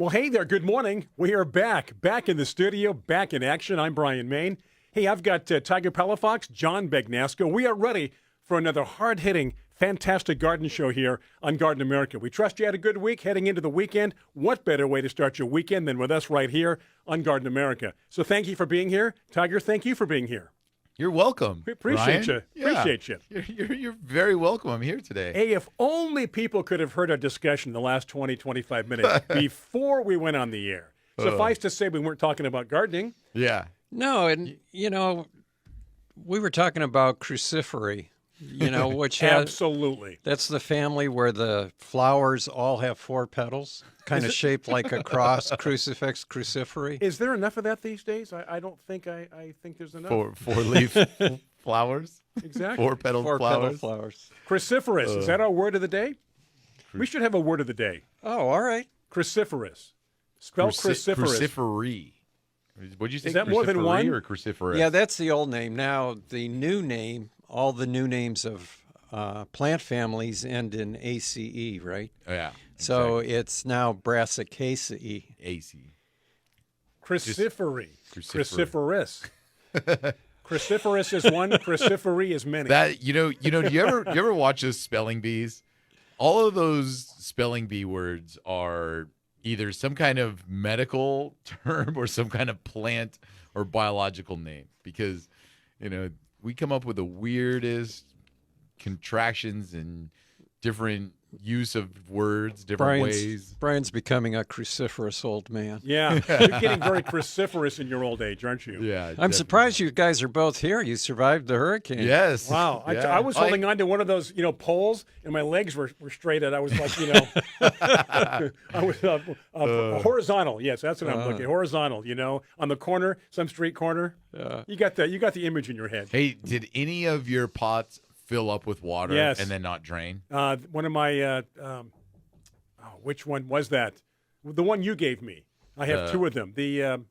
Well, hey there. Good morning. We are back in the studio, back in action. I'm Brian Main. Hey, I've got Tiger Palafox, John Begnasco. We are ready for another hard-hitting, fantastic garden show here on Garden America. We trust you had a good week heading into the weekend. What better way to start your weekend than with us right here on Garden America? So thank you for being here. Tiger, thank you for being here. You're welcome. We appreciate Brian. you. Appreciate you. You're very welcome. I'm here today. Hey, if only people could have heard our discussion in the last 20, 25 minutes before we went on the air. Suffice to say, we weren't talking about gardening. Yeah. No, and, we were talking about crucifery, which has... Absolutely. That's the family where the flowers all have four petals, kind of shaped like a cross, crucifix, crucifery. Is there enough of that these days? I don't think I think there's enough. Four-leaf flowers? Exactly. Four-petal flowers? Cruciferous. Is that our word of the day? We should have a word of the day. Oh, all right. Cruciferous. Spell cruciferous. Crucifery. Would you say Is that more than one? Or cruciferous? Yeah, that's the old name. Now, the new name, all the new names of plant families end in ACE, right? Yeah. So it's now Brassicaceae. AC. Crucifery. Cruciferous. Cruciferous. Cruciferous is one. Crucifery is many. That do you ever watch those spelling bees? All of those spelling bee words are either some kind of medical term or some kind of plant or biological name, because we come up with the weirdest contractions and different use of words, different ways. Brian's becoming a cruciferous old man. Yeah, you're getting very cruciferous in your old age, aren't you? Yeah, I'm definitely. surprised you guys are both here. You survived the hurricane. Yes. Wow. Yeah. I was holding on to one of those, poles, and my legs were straight out. I was like, I was horizontal. Yes, that's what I'm looking. Horizontal. On the corner, some street corner. You got the image in your head. Hey, did any of your pots fill up with water Yes. and then not drain? One of my, which one was that? The one you gave me. I have two of them. The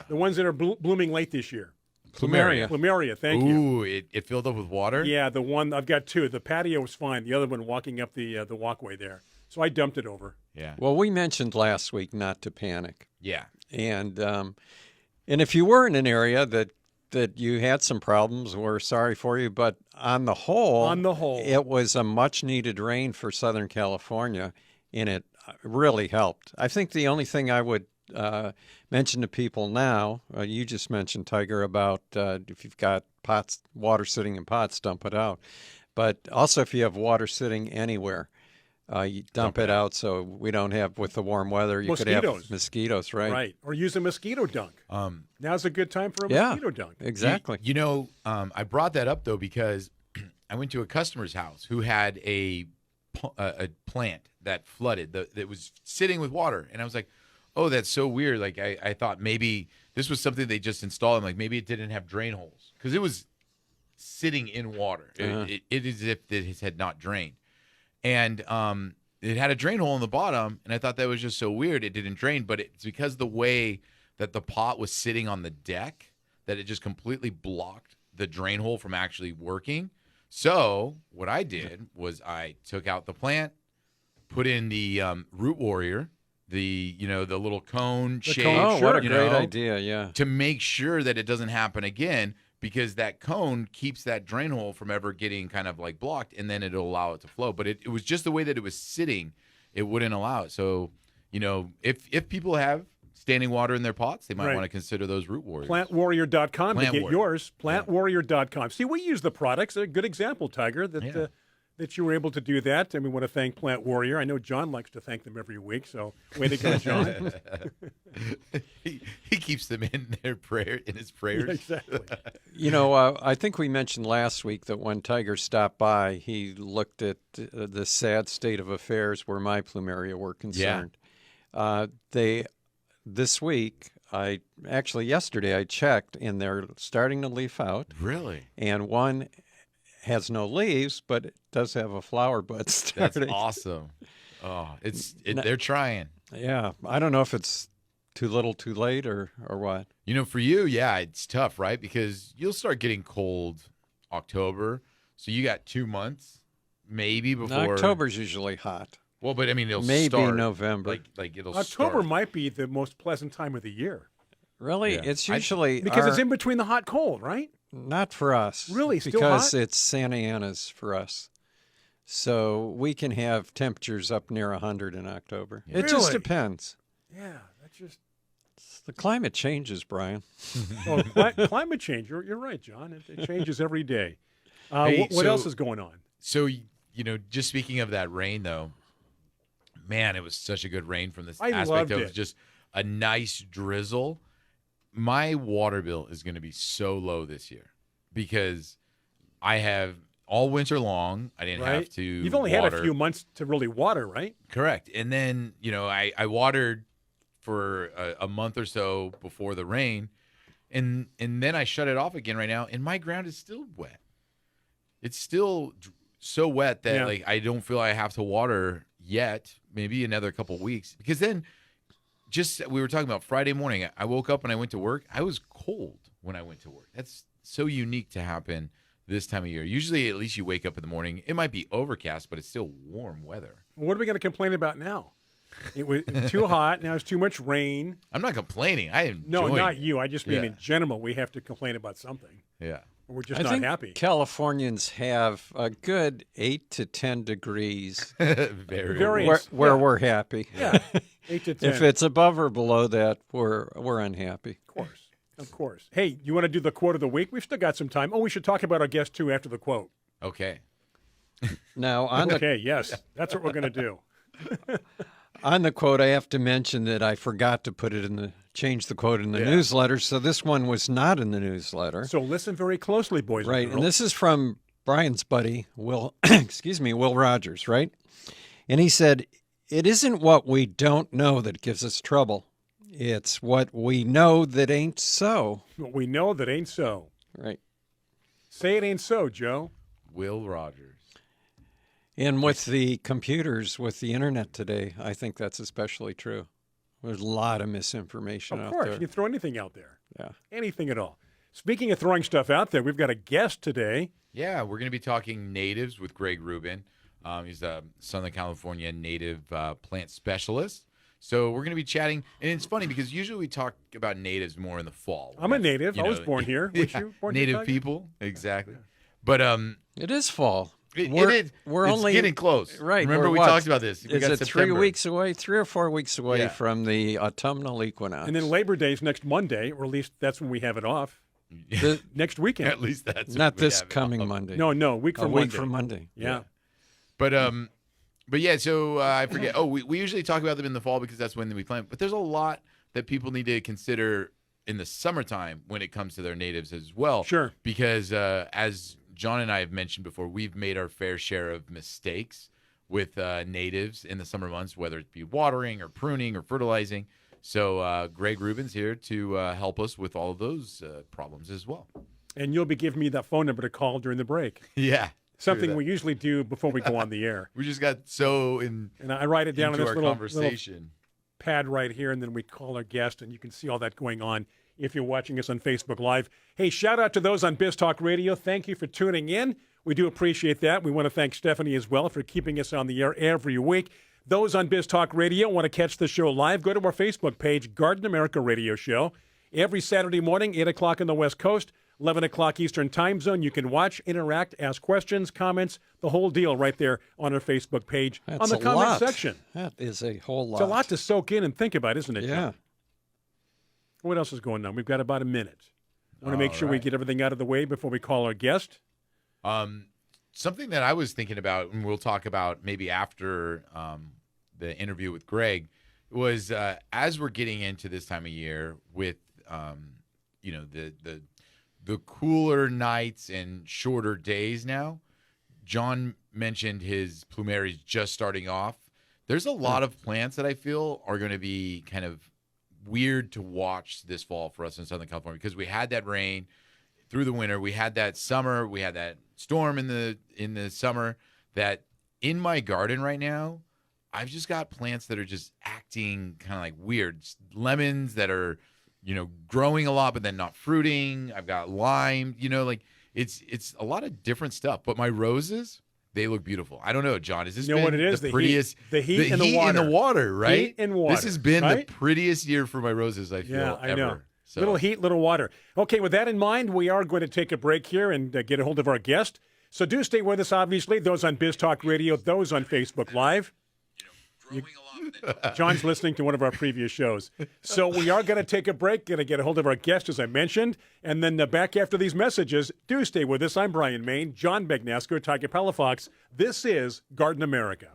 ones that are blooming late this year. Plumeria. Plumeria, thank you. Ooh, it filled up with water? Yeah, the one, I've got two. The patio was fine. The other one walking up the walkway there. So I dumped it over. Yeah. Well, we mentioned last week not to panic. Yeah. And if you were in an area that you had some problems, we're sorry for you. But on the whole, it was a much-needed rain for Southern California, and it really helped. I think the only thing I would mention to people now, you just mentioned, Tiger, about if you've got water sitting in pots, dump it out. But also if you have water sitting anywhere, you dump it out so we don't have, with the warm weather, you could have mosquitoes, right? Right, or use a mosquito dunk. Now's a good time for a mosquito dunk. Exactly. I brought that up, though, because I went to a customer's house who had a plant that flooded, that was sitting with water. And I was like, oh, that's so weird. Like, I thought maybe this was something they just installed. I'm like, maybe it didn't have drain holes, because it was sitting in water. It is as if it had not drained. And it had a drain hole in the bottom, and I thought that was just so weird. It didn't drain, but it's because the way that the pot was sitting on the deck that it just completely blocked the drain hole from actually working. So what I did was I took out the plant, put in the Root Warrior, the little cone shape. Oh, what a great idea! Yeah, to make sure that it doesn't happen again, because that cone keeps that drain hole from ever getting kind of like blocked, and then it'll allow it to flow. But it was just the way that it was sitting, it wouldn't allow it. So if people have standing water in their pots, they might want to consider those Root Warriors. PlantWarrior.com to get yours. PlantWarrior.com. See, we use the products. A good example, Tiger, that you were able to do that. And we want to thank Plant Warrior. I know John likes to thank them every week, so way to go, John. he keeps them in his prayers. Yeah, exactly. I think we mentioned last week that when Tiger stopped by, he looked at the sad state of affairs where my plumeria were concerned. This week, yesterday I checked, and they're starting to leaf out. Really? And one has no leaves, but it does have a flower bud starting. That's awesome. Oh, they're trying. Yeah, I don't know if it's too little, too late, or what. For you, yeah, it's tough, right? Because you'll start getting cold October, so you got 2 months maybe before. No, October's usually hot. Well, but I mean, it'll maybe start November. Like it'll October start. might be the most pleasant time of the year Really, Yeah. it's usually because it's in between the hot cold, right? not for us. Really? Still because hot? it's Santa Ana's for us. So we can have temperatures up near 100 in October. It just Really? depends. Yeah, that's just The climate changes, Brian. climate change. You're right, John. It changes every day. Hey, what so- else is going on? So just speaking of that rain, though, man, it was such a good rain from this I aspect loved of it. just a nice drizzle. My water bill is going to be so low this year because I have all winter long. I didn't have to. You've only water. had a few months to really water, right? Correct. And then, I watered for a month or so before the rain, and then I shut it off again right now, and my ground is still wet. It's still so wet that Yeah. I don't feel I have to water yet, maybe another couple weeks. Because then we were talking about Friday morning, I woke up and I went to work. I was cold when I went to work. That's so unique to happen this time of year. Usually at least you wake up in the morning, it might be overcast, but it's still warm weather. What are we going to complain about now? It was too hot. Now it's too much rain. I'm not complaining. I am No, enjoying not it. you. I just mean Yeah. in general, we have to complain about something. Yeah. We're just I not think happy. Californians have a good 8 to 10 degrees Very. where we're happy. Yeah, 8 to 10. If it's above or below that, we're unhappy. Of course. Hey, you want to do the quote of the week? We've still got some time. Oh, we should talk about our guest too after the quote. Okay. Now on the Okay, yes, that's what we're going to do. on the quote, I have to mention that I forgot to put it change the quote in the newsletter, so this one was not in the newsletter. So listen very closely, boys Right, and and girls. this is from Brian's buddy, Will, Will Rogers, right? And he said, "It isn't what we don't know that gives us trouble. It's what we know that ain't so." What we know that ain't so. Right. Say it ain't so, Joe. Will Rogers. And with the computers, with the internet today, I think that's especially true. There's a lot of misinformation Of out course, there. you can throw anything out there. Yeah. Anything at all. Speaking of throwing stuff out there, we've got a guest today. Yeah, we're going to be talking natives with Greg Rubin. He's a Southern California native plant specialist. So we're going to be chatting. And it's funny because usually we talk about natives more in the fall. I'm a native. You I was know, born here. Weren't yeah, you born here, native Tiger? people. Exactly. But It is fall. We're it's only getting close. Right. Remember we're we what? talked about this. We Is got it September. 3 weeks away? 3 or 4 weeks away Yeah. from the autumnal equinox. And then Labor Day's next Monday, or at least that's when we have it off. The- Next weekend. At least that's not what we this have it coming on. Monday. No, a week from week Monday. from Monday. Yeah. But yeah, so I forget. Oh, we usually talk about them in the fall because that's when we plant. But there's a lot that people need to consider in the summertime when it comes to their natives as well. Sure. Because as John and I have mentioned before, we've made our fair share of mistakes with natives in the summer months, whether it be watering or pruning or fertilizing. So Greg Rubin's here to help us with all of those problems as well. And you'll be giving me that phone number to call during the break. Yeah. Something true we that. usually do before we go on the air. We just got so And I write it down on into this our little conversation. pad right here, and then we call our guest, and you can see all that going on if you're watching us on Facebook Live. Hey, shout out to those on Biz Talk Radio. Thank you for tuning in. We do appreciate that. We want to thank Stephanie as well for keeping us on the air every week. Those on Biz Talk Radio want to catch the show live, go to our Facebook page, Garden America Radio Show. Every Saturday morning, 8 o'clock on the West Coast, 11 o'clock Eastern Time Zone. You can watch, interact, ask questions, comments, the whole deal right there on our Facebook page That's on the a comment lot. section. That is a whole lot. It's a lot to soak in and think about, isn't it, Yeah. John? What else is going on? We've got about a minute. I want to make sure we right. get everything out of the way before we call our guest. Something that I was thinking about, and we'll talk about maybe after the interview with Greg, was as we're getting into this time of year with the cooler nights and shorter days now. John mentioned his plumeries just starting off. There's a lot of plants that I feel are going to be kind of weird to watch this fall for us in Southern California because we had that rain through the winter. We had that summer. We had that storm in the summer. That in my garden right now, I've just got plants that are just acting kind of like weird. Lemons that are, growing a lot but then not fruiting. I've got lime. It's a lot of different stuff. But my roses, they look beautiful. I don't know, John. Is this You know what it is? the prettiest? The heat in the heat water. in the water, right? Heat and water. This has been right? the prettiest year for my roses, I feel, Yeah, I ever. know. So. Little heat, little water. Okay, with that in mind, we are going to take a break here and get a hold of our guest. So do stay with us, obviously, those on Biz Talk Radio, those on Facebook Live. John's listening to one of our previous shows. So we are going to take a break, going to get a hold of our guest, as I mentioned, and then back after these messages. Do stay with us. I'm Brian Main, John Begnasco, Tiger Palafox. This is Garden America.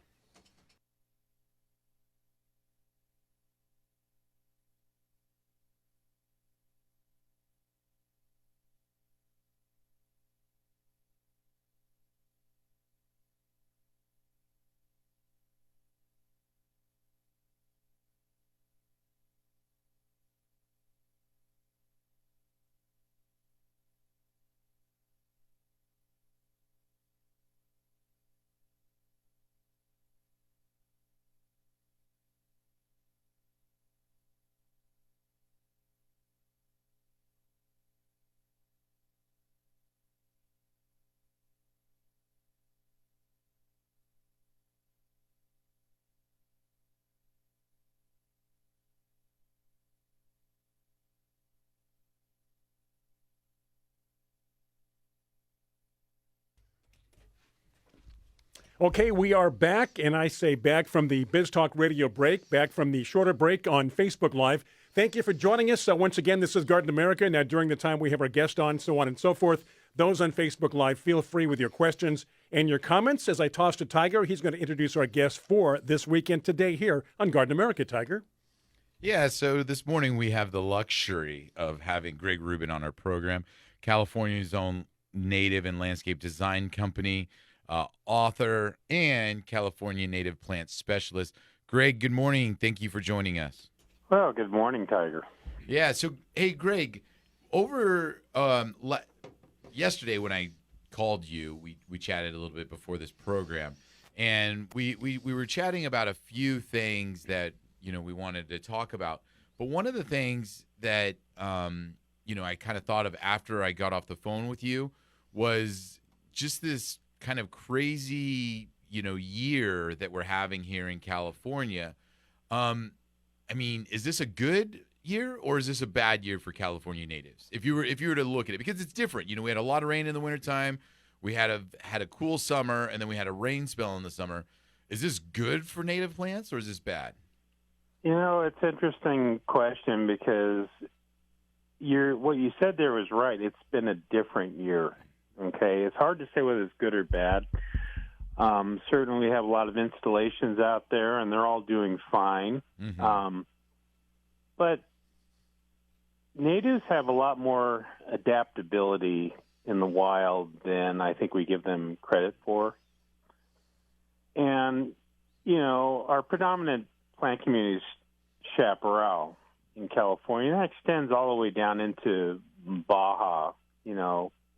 Okay, we are back, and I say back from the Biz Talk Radio break, back from the shorter break on Facebook Live. Thank you for joining us. Once again, this is Garden America. Now, during the time we have our guest on, so on and so forth, those on Facebook Live, feel free with your questions and your comments. As I toss to Tiger, he's going to introduce our guest for this weekend today here on Garden America, Tiger. Yeah, so this morning we have the luxury of having Greg Rubin on our program, California's own native and landscape design company, author, and California native plant specialist. Greg, good morning. Thank you for joining us. Well, good morning, Tiger. Yeah, so, hey, Greg, over yesterday when I called you, we chatted a little bit before this program, and we were chatting about a few things that, we wanted to talk about. But one of the things that, I kind of thought of after I got off the phone with you was just this kind of crazy, year that we're having here in California. Is this a good year or is this a bad year for California natives? If you were to look at it, because it's different. We had a lot of rain in the wintertime. We had a cool summer, and then we had a rain spell in the summer. Is this good for native plants or is this bad? It's an interesting question because what you said there was right. It's been a different year. Okay, it's hard to say whether it's good or bad. Certainly, we have a lot of installations out there, and they're all doing fine. Mm-hmm. But natives have a lot more adaptability in the wild than I think we give them credit for. And, our predominant plant community is chaparral in California. That extends all the way down into Baja,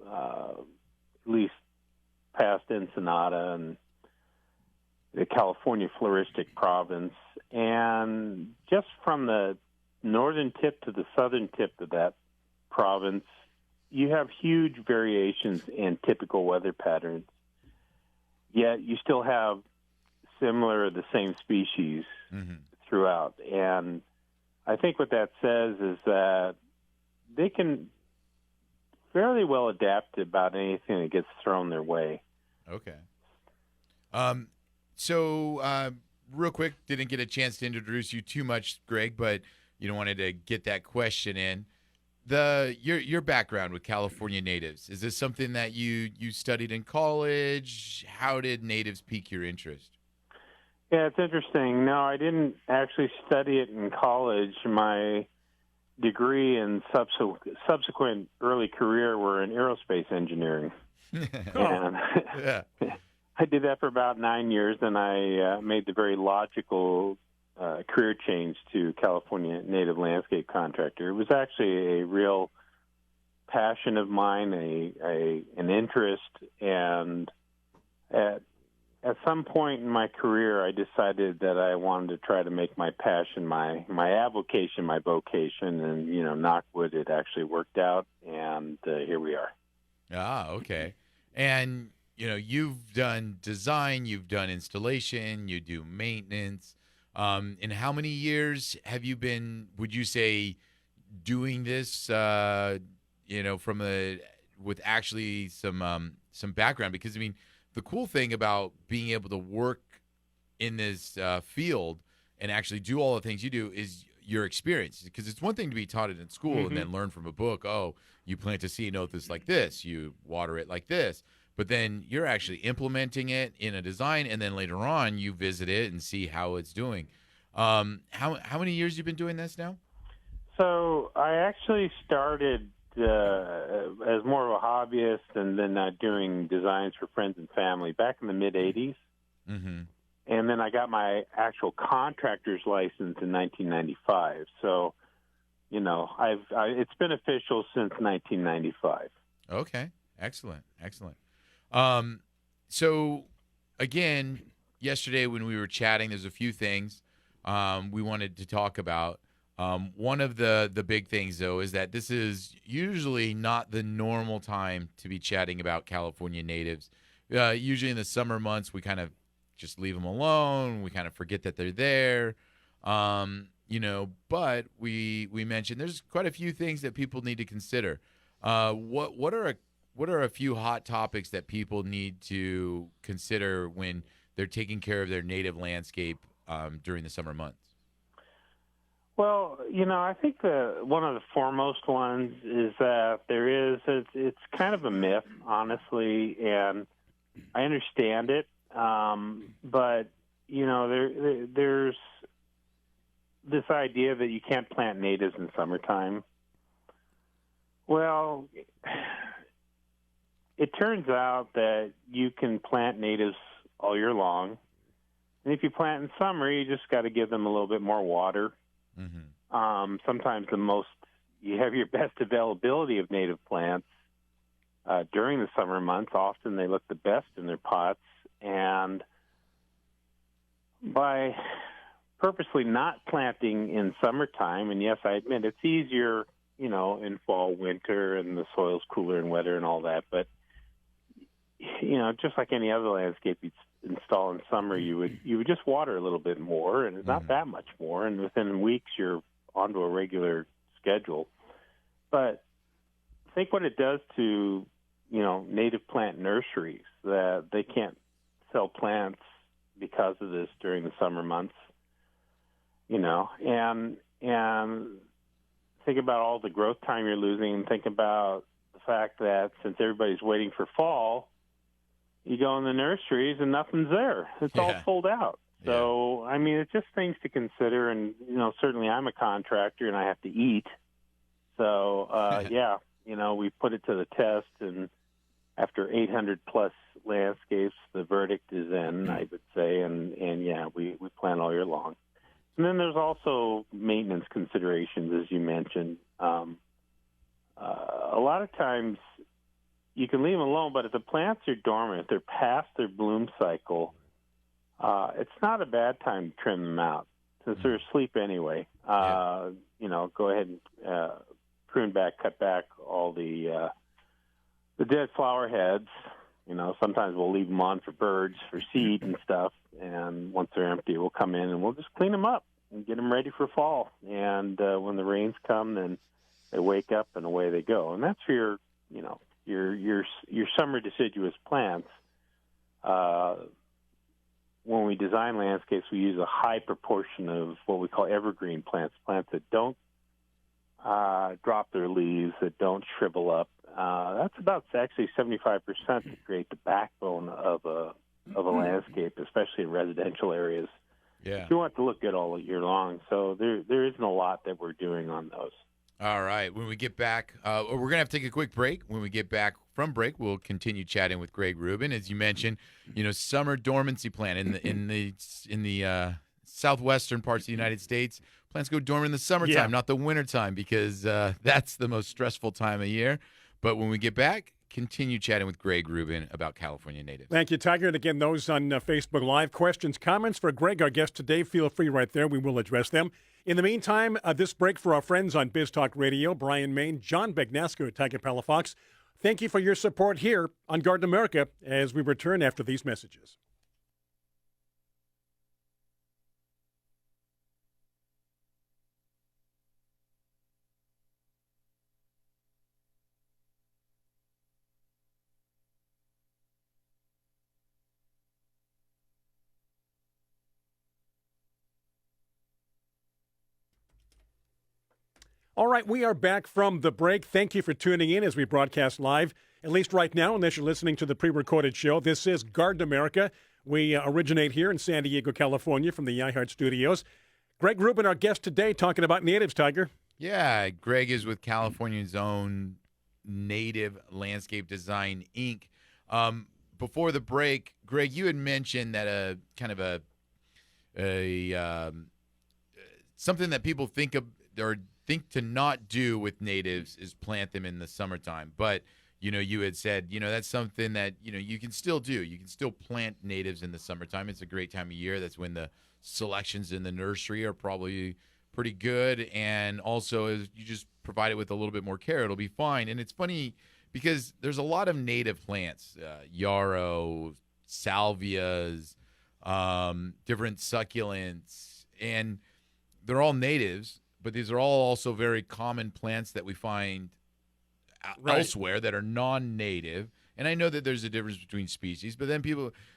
at least past Ensenada and the California floristic province. And just from the northern tip to the southern tip of that province, you have huge variations in typical weather patterns. Yet you still have the same species throughout. And I think what that says is that they can fairly well adapt to about anything that gets thrown their way. Okay. So real quick, didn't get a chance to introduce you too much, Greg, but wanted to get that question in. Your background with California natives, is this something that you studied in college? How did natives pique your interest? Yeah, it's interesting. No, I didn't actually study it in college. My degree and subsequent early career were in aerospace engineering. And Yeah. I did that for about 9 years, and I made the very logical career change to California native landscape contractor. It was actually a real passion of mine, an interest, and at some point in my career, I decided that I wanted to try to make my passion my avocation, my vocation, and knock wood, it actually worked out, and here we are. Ah, okay. And you've done design, you've done installation, you do maintenance. In how many years have you been, would you say, doing this, with actually some background? Because, I mean, the cool thing about being able to work in this field and actually do all the things you do is your experience. Because it's one thing to be taught it in school and then learn from a book, oh, you plant a seed note this like this, you water it like this. But then you're actually implementing it in a design, and then later on you visit it and see how it's doing. How many years you been doing this now? So I actually started as more of a hobbyist and then doing designs for friends and family back in the mid-'80s. Mm-hmm. And then I got my actual contractor's license in 1995. So, it's been official since 1995. Okay. Excellent. So, again, yesterday when we were chatting, there's a few things we wanted to talk about. One of the big things, though, is that this is usually not the normal time to be chatting about California natives. Usually in the summer months, we kind of just leave them alone. We kind of forget that they're there. But we mentioned there's quite a few things that people need to consider. What are a few hot topics that people need to consider when they're taking care of their native landscape during the summer months? Well, I think one of the foremost ones is that it's kind of a myth, honestly, and I understand it. But, there's this idea that you can't plant natives in summertime. Well, it turns out that you can plant natives all year long. And if you plant in summer, you just got to give them a little bit more water. Mm-hmm. Sometimes you have your best availability of native plants during the summer months. Often they look the best in their pots. And by purposely not planting in summertime, and yes, I admit it's easier, in fall, winter, and the soil's cooler and wetter and all that. But, just like any other landscape you'd install in summer, you would just water a little bit more, and it's not that much more. And within weeks, you're onto a regular schedule. But think what it does to, native plant nurseries, that they can't sell plants because of this during the summer months, and think about all the growth time you're losing, and think about the fact that since everybody's waiting for fall, you go in the nurseries and nothing's there. It's all sold out. So, I mean, it's just things to consider. And, certainly I'm a contractor and I have to eat. So, we put it to the test. And after 800 plus landscapes, the verdict is in, I would say. And we plant all year long. And then there's also maintenance considerations, as you mentioned. A lot of times you can leave them alone, but if the plants are dormant, if they're past their bloom cycle, it's not a bad time to trim them out since they're asleep anyway. Go ahead and prune back, cut back all the dead flower heads. Sometimes we'll leave them on for birds, for seed and stuff. And once they're empty, we'll come in and we'll just clean them up and get them ready for fall. And when the rains come, then they wake up and away they go. And that's for your summer deciduous plants. When we design landscapes, we use a high proportion of what we call evergreen plants that don't drop their leaves, that don't shrivel up. That's about actually 75% to create the backbone of a landscape, especially in residential areas. Yeah, you want it to look good all year long. So there isn't a lot that we're doing on those. All right. When we get back, we're going to have to take a quick break. When we get back from break, we'll continue chatting with Greg Rubin. As you mentioned, summer dormancy plant in the southwestern parts of the United States. Plants go dormant in the summertime, not the wintertime, because that's the most stressful time of year. But when we get back, continue chatting with Greg Rubin about California natives. Thank you, Tiger. And again, those on Facebook Live, questions, comments for Greg, our guest today, feel free right there. We will address them. In the meantime, this break for our friends on Biz Talk Radio, Brian Main, John Begnasco, Tiger Palafox. Thank you for your support here on Garden America as we return after these messages. All right, we are back from the break. Thank you for tuning in as we broadcast live, at least right now, unless you're listening to the pre-recorded show. This is Garden America. We originate here in San Diego, California, from the iHeart Studios. Greg Rubin, our guest today, talking about natives, Tiger. Yeah, Greg is with California's own Native Landscape Design, Inc. Before the break, Greg, you had mentioned that something that people think of or think to not do with natives is plant them in the summertime. But, you had said, that's something that, you can still do. You can still plant natives in the summertime. It's a great time of year. That's when the selections in the nursery are probably pretty good. And also, as you just provide it with a little bit more care, it'll be fine. And it's funny because there's a lot of native plants, yarrow, salvias, different succulents, and they're all natives. But these are all also very common plants that we find elsewhere that are non-native. And I know that there's a difference between species, but then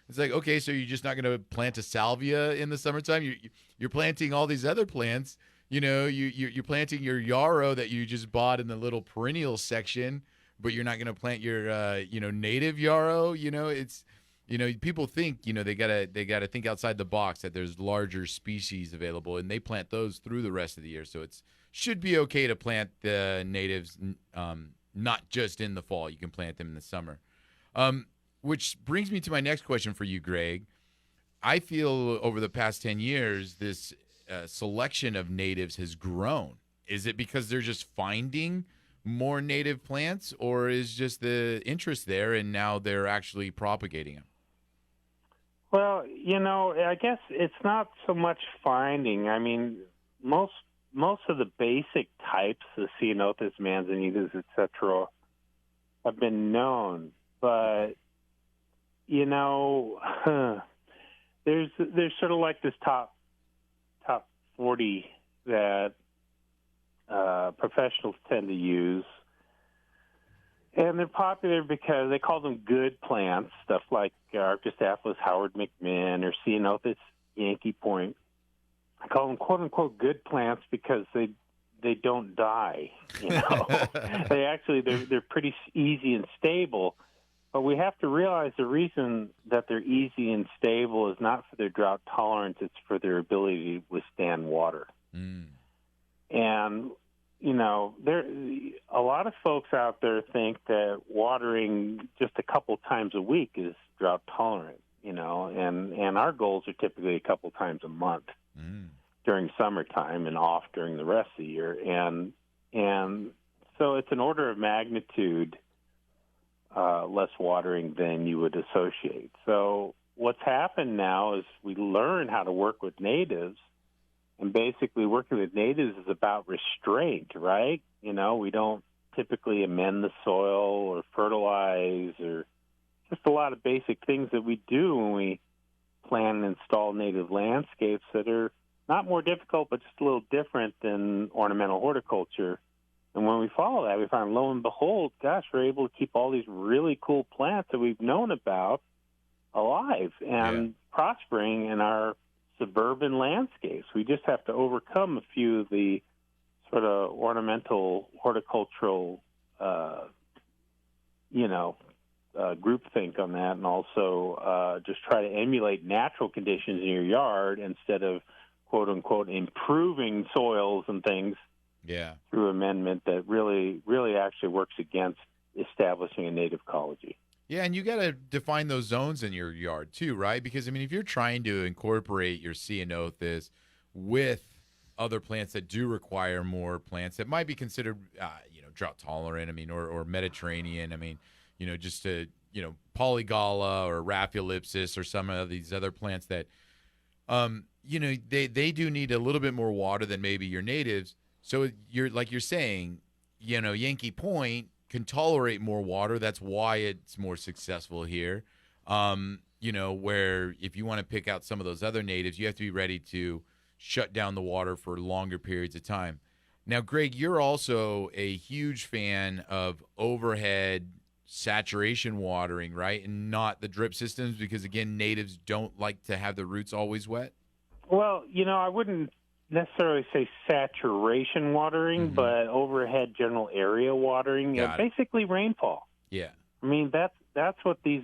it's like, okay, so you're just not going to plant a salvia in the summertime? You're planting all these other plants. You're planting your yarrow that you just bought in the little perennial section, but you're not going to plant your, native yarrow. It's, people think, they gotta think outside the box, that there's larger species available, and they plant those through the rest of the year. So it should be okay to plant the natives, not just in the fall. You can plant them in the summer. Which brings me to my next question for you, Greg. I feel over the past 10 years, this selection of natives has grown. Is it because they're just finding more native plants, or is just the interest there and now they're actually propagating them? Well, I guess it's not so much finding. I mean, most of the basic types, the Ceanothus, manzanitas, etc., have been known. But, there's sort of like this top 40 that professionals tend to use. And they're popular because they call them good plants, stuff like Arctocephalus Howard McMinn or Ceanothus Yankee Point. I call them quote-unquote good plants because they don't die. They're pretty easy and stable. But we have to realize the reason that they're easy and stable is not for their drought tolerance, it's for their ability to withstand water. And there a lot of folks out there think that watering just a couple times a week is drought tolerant, and our goals are typically a couple times a month during summertime and off during the rest of the year. And so it's an order of magnitude less watering than you would associate. So what's happened now is we learn how to work with natives. And basically working with natives is about restraint, right? We don't typically amend the soil or fertilize, or just a lot of basic things that we do when we plan and install native landscapes that are not more difficult, but just a little different than ornamental horticulture. And when we follow that, we find, lo and behold, gosh, we're able to keep all these really cool plants that we've known about alive and prospering in our suburban landscapes. We just have to overcome a few of the sort of ornamental horticultural, groupthink on that, and also just try to emulate natural conditions in your yard instead of quote unquote improving soils and things through amendment that really actually works against establishing a native ecology. Yeah, and you got to define those zones in your yard too, right? Because, if you're trying to incorporate your Ceanothus with other plants that do require more plants that might be considered, drought tolerant, or Mediterranean, just to, Polygala or Rhaphiolepis or some of these other plants that, they do need a little bit more water than maybe your natives. So you're saying, Yankee Point, can tolerate more water. That's why it's more successful here. Where if you want to pick out some of those other natives, you have to be ready to shut down the water for longer periods of time. Now, Greg, you're also a huge fan of overhead saturation watering, right? And not the drip systems because, again, natives don't like to have the roots always wet? Well, I wouldn't necessarily say saturation watering, but overhead general area watering, basically rainfall. Yeah. I mean, that's what these,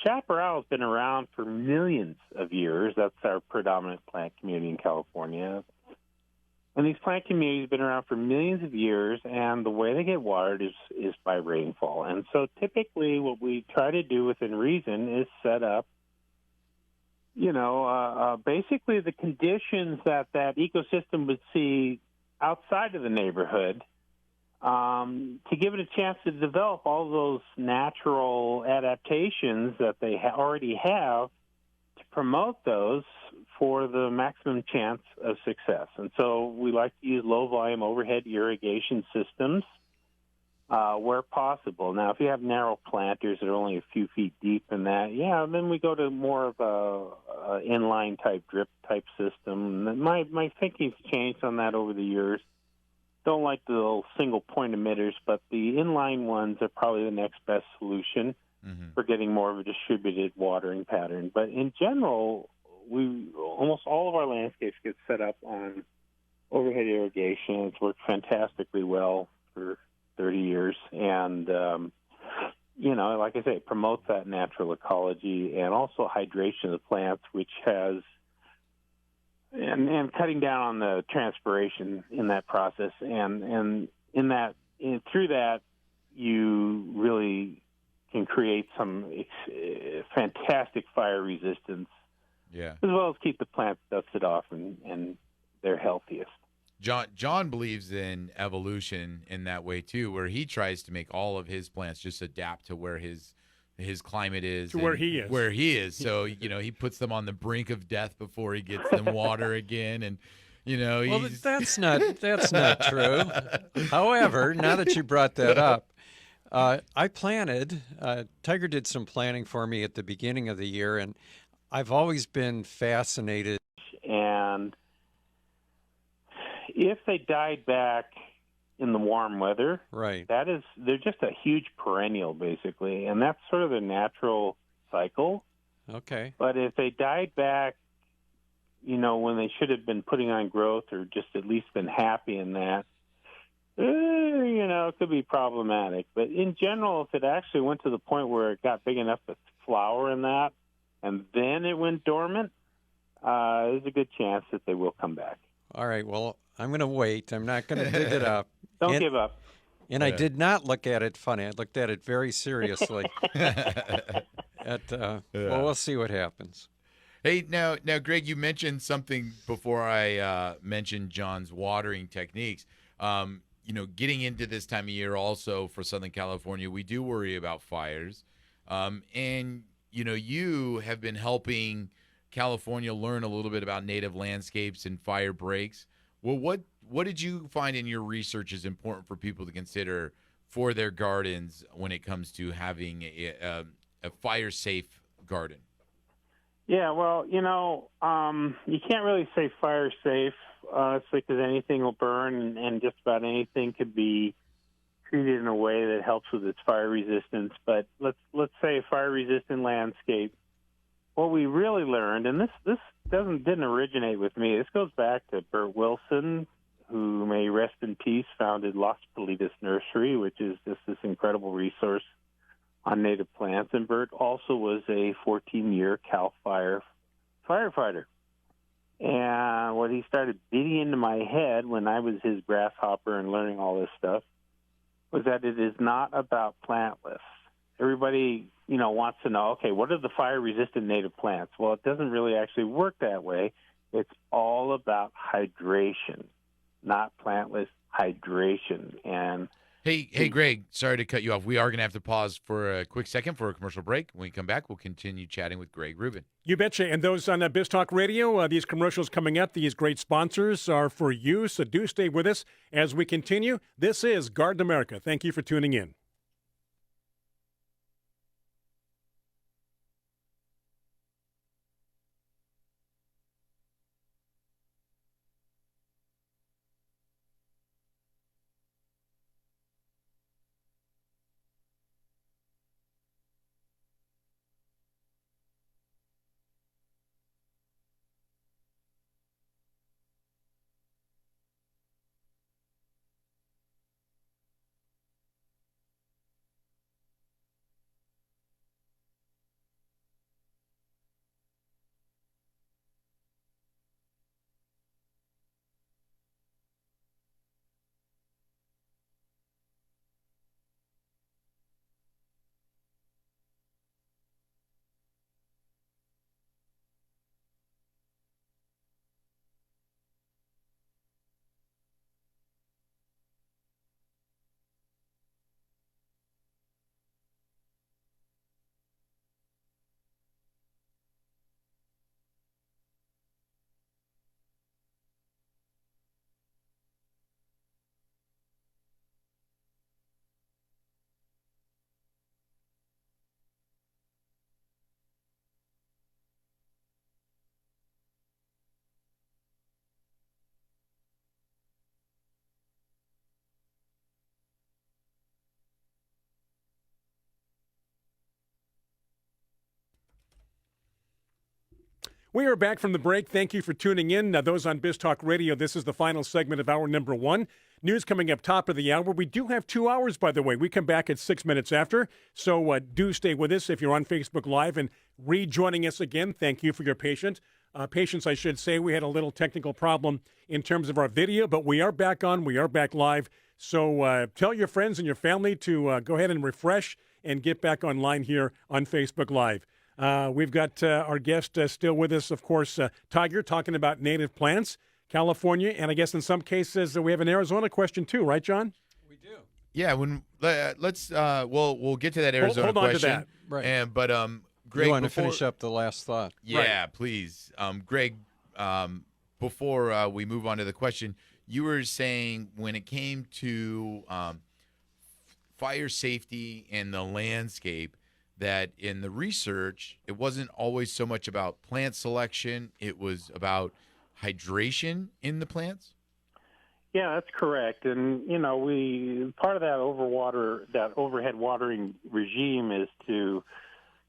chaparral has been around for millions of years. That's our predominant plant community in California. And these plant communities have been around for millions of years, and the way they get watered is by rainfall. And so typically what we try to do within reason is set up, basically the conditions that ecosystem would see outside of the neighborhood to give it a chance to develop all those natural adaptations that they already have to promote those for the maximum chance of success. And so we like to use low-volume overhead irrigation systems where possible. Now, if you have narrow planters that are only a few feet deep in that, then we go to more of a inline-type drip-type system. My thinking's changed on that over the years. Don't like the little single-point emitters, but the inline ones are probably the next best solution for getting more of a distributed watering pattern. But in general, almost all of our landscapes get set up on overhead irrigation. It's worked fantastically well for 30 years. And, like I say, it promotes that natural ecology and also hydration of the plants, which has and cutting down on the transpiration in that process. And through that, you really can create some fantastic fire resistance. Yeah. As well as keep the plants dusted off and they're healthiest. John believes in evolution in that way too, where he tries to make all of his plants just adapt to where his climate is, to where he is. So he puts them on the brink of death before he gets them water again, and well, that's not true. However, now that you brought that up, I planted. Tiger did some planting for me at the beginning of the year, and I've always been fascinated. And if they died back in the warm weather, right, they're just a huge perennial, basically, and that's sort of the natural cycle. Okay. But if they died back, when they should have been putting on growth or just at least been happy in that, it could be problematic. But in general, if it actually went to the point where it got big enough to flower in that, and then it went dormant, there's a good chance that they will come back. All right, well, I'm going to wait. I'm not going to dig it up. Don't give up. And I did not look at it funny. I looked at it very seriously. Well, we'll see what happens. Hey, now, Greg, you mentioned something before I mentioned John's watering techniques. Getting into this time of year also for Southern California, we do worry about fires. And, you have been helping California learn a little bit about native landscapes and fire breaks. Well, what did you find in your research is important for people to consider for their gardens when it comes to having a fire-safe garden? Yeah, well, you can't really say fire safe, honestly, because anything will burn and just about anything could be treated in a way that helps with its fire resistance. But let's say a fire-resistant landscape. What we really learned, and this didn't originate with me. This goes back to Bert Wilson, who may rest in peace, founded Las Politas Nursery, which is just this incredible resource on native plants. And Bert also was a 14-year CAL FIRE firefighter. And what he started beating into my head when I was his grasshopper and learning all this stuff was that it is not about plant lists. Everybody, wants to know, okay, what are the fire-resistant native plants? Well, it doesn't really actually work that way. It's all about hydration, not plant list hydration. And Hey, Greg, sorry to cut you off. We are going to have to pause for a quick second for a commercial break. When we come back, we'll continue chatting with Greg Rubin. You betcha. And those on Biz Talk Radio, these commercials coming up, these great sponsors are for you, so do stay with us as we continue. This is Garden America. Thank you for tuning in. We are back from the break. Thank you for tuning in. Those on Biz Talk Radio, this is the final segment of hour number 1. News coming up top of the hour. We do have 2 hours, by the way. We come back at 6 minutes after. So do stay with us if you're on Facebook Live and rejoining us again. Thank you for your patience. Patience, I should say. We had a little technical problem in terms of our video, but we are back on. We are back live. So tell your friends and your family to go ahead and refresh and get back online here on Facebook Live. We've got our guest still with us, of course, Tiger, talking about native plants, California, and I guess in some cases we have an Arizona question too, right, John? We do. Yeah, let's we'll get to that Arizona hold on question. to that. Right. But Greg, you want to finish up the last thought? Yeah, please. Greg, before we move on to the question, you were saying when it came to fire safety and the landscape, that in the research, it wasn't always so much about plant selection, it was about hydration in the plants? Yeah, that's correct. And, we part of that overhead watering regime is to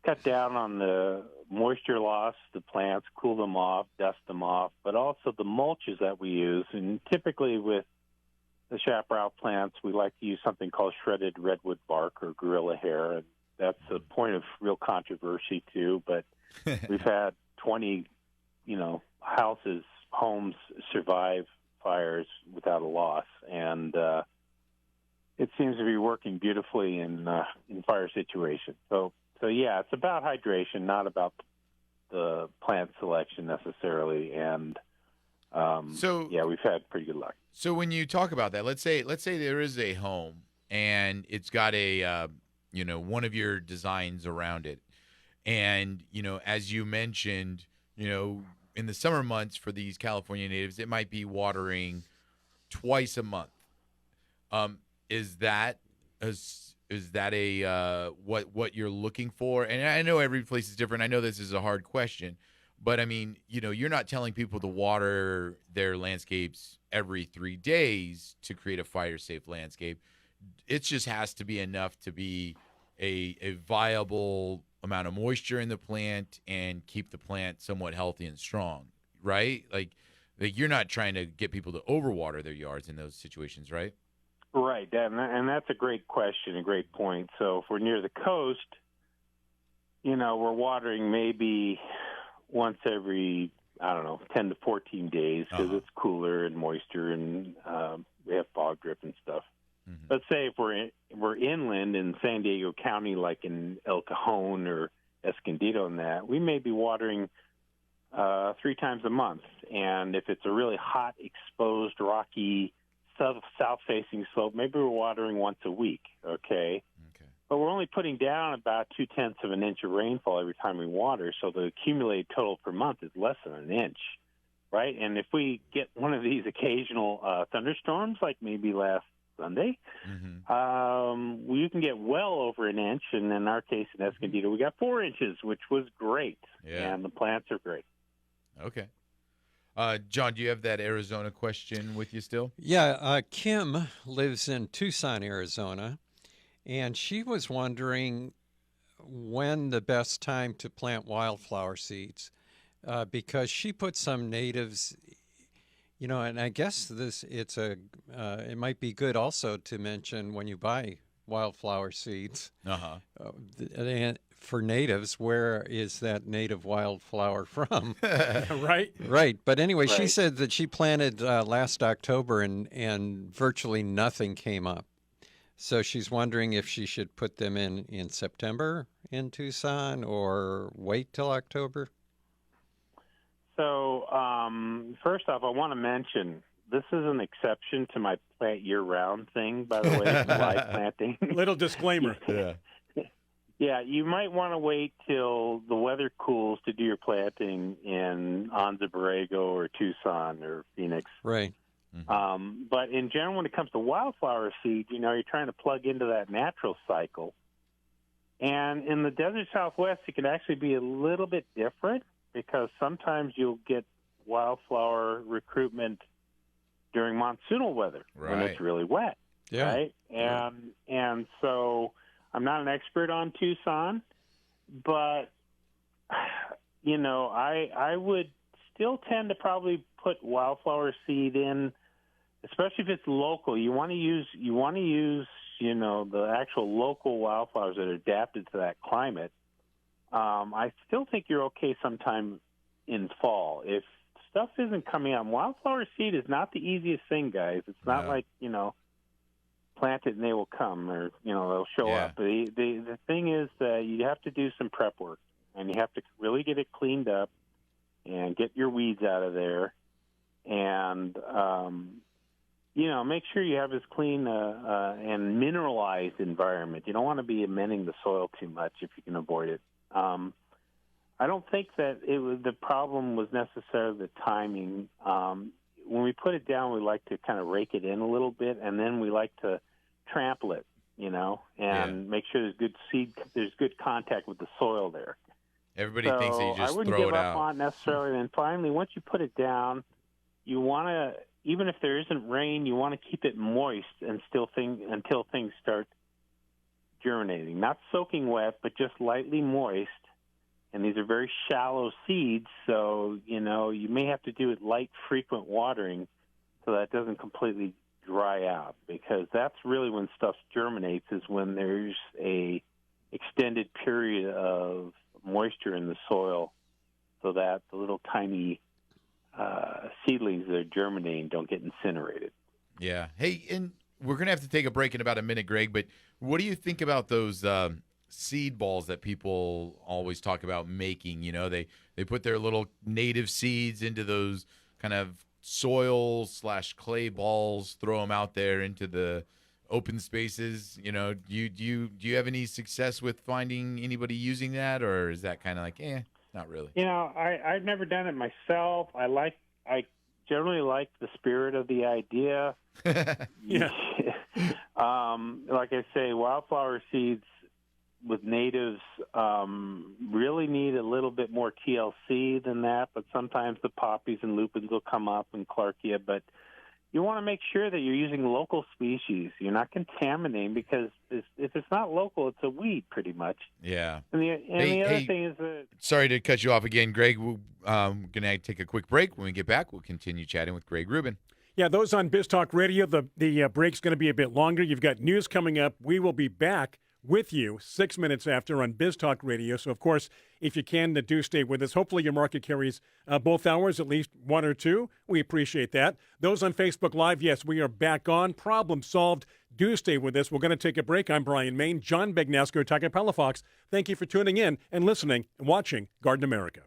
cut down on the moisture loss, the plants, cool them off, dust them off, but also the mulches that we use. And typically with the chaparral plants, we like to use something called shredded redwood bark or gorilla hair. And that's a point of real controversy, too. But we've had 20, homes survive fires without a loss. And it seems to be working beautifully in fire situations. So yeah, it's about hydration, not about the plant selection necessarily. And yeah, we've had pretty good luck. So when you talk about that, let's say there is a home and it's got a one of your designs around it, and as you mentioned, in the summer months for these California natives, it might be watering twice a month. Is that what you're looking for? And I know every place is different. I know this is a hard question, but I mean, you're not telling people to water their landscapes every 3 days to create a fire-safe landscape. It just has to be enough to be a viable amount of moisture in the plant and keep the plant somewhat healthy and strong, right? Like you're not trying to get people to overwater their yards in those situations, right? Right, and that's a great question, a great point. So if we're near the coast, we're watering maybe once every, 10 to 14 days because it's cooler and moisture, and we have fog drip and stuff. Mm-hmm. Let's say if we're inland in San Diego County, like in El Cajon or Escondido and that, we may be watering 3 times a month. And if it's a really hot, exposed, rocky, south-facing slope, maybe we're watering once a week, okay? But we're only putting down about 0.2 of an inch of rainfall every time we water, so the accumulated total per month is less than an inch, right? And if we get one of these occasional thunderstorms, like maybe last Sunday, you can get well over an inch, and in our case in Escondido, we got 4 inches, which was great, and the plants are great. Okay. John, do you have that Arizona question with you still? Yeah, Kim lives in Tucson, Arizona, and she was wondering when the best time to plant wildflower seeds, because she put some natives, and I guess it might be good also to mention when you buy wildflower seeds for natives, where is that native wildflower from? Right. Right. But anyway, she said that she planted last October and virtually nothing came up. So she's wondering if she should put them in September in Tucson or wait till October. So first off, I want to mention this is an exception to my plant year-round thing, by the way, live planting. Little disclaimer. Yeah, you might want to wait till the weather cools to do your planting in Anza Borrego or Tucson or Phoenix. Right. Mm-hmm. But in general, when it comes to wildflower seeds, you're trying to plug into that natural cycle. And in the desert Southwest, it can actually be a little bit different because sometimes you'll get wildflower recruitment during monsoonal weather when it's really wet. Yeah. Right? And so I'm not an expert on Tucson, but I would still tend to probably put wildflower seed in, especially if it's local. You want to use the actual local wildflowers that are adapted to that climate. I still think you're okay sometime in fall. If stuff isn't coming out, wildflower seed is not the easiest thing, guys. It's not like, plant it and they will come, or, they'll show up. The thing is that you have to do some prep work, and you have to really get it cleaned up and get your weeds out of there. And, make sure you have as clean and mineralized environment. You don't want to be amending the soil too much if you can avoid it. I don't think that the problem was necessarily the timing. When we put it down, we like to kind of rake it in a little bit, and then we like to trample it, and make sure there's good contact with the soil there. Everybody thinks that you just I wouldn't throw give it up out. on it necessarily. And finally, once you put it down, you want to, even if there isn't rain, you want to keep it moist until things start germinating. Not soaking wet, but just lightly moist. And these are very shallow seeds, so, you may have to do it light, frequent watering so that it doesn't completely dry out, because that's really when stuff germinates, is when there's a extended period of moisture in the soil, so that the little tiny seedlings that are germinating don't get incinerated. Yeah. Hey, and we're going to have to take a break in about a minute, Greg, but what do you think about those seed balls that people always talk about making? They put their little native seeds into those kind of soil/clay balls, throw them out there into the open spaces. Do you have any success with finding anybody using that, or is that kind of like, not really? I've never done it myself. I generally like the spirit of the idea. Yeah. Like I say, wildflower seeds with natives really need a little bit more TLC than that, but sometimes the poppies and lupins will come up and clark you. But you want to make sure that you're using local species. You're not contaminating, because if it's not local, it's a weed pretty much. Yeah. And the other thing is that... Sorry to cut you off again, Greg. We're going to take a quick break. When we get back, we'll continue chatting with Greg Rubin. Yeah, those on Biz Talk Radio, the break's going to be a bit longer. You've got news coming up. We will be back with you 6 minutes after on Biz Talk Radio. So, of course, if you can, do stay with us. Hopefully your market carries both hours, at least one or two. We appreciate that. Those on Facebook Live, yes, we are back on. Problem solved. Do stay with us. We're going to take a break. I'm Brian Main. John Begnasco, Tiger Palafox. Thank you for tuning in and listening and watching Garden America.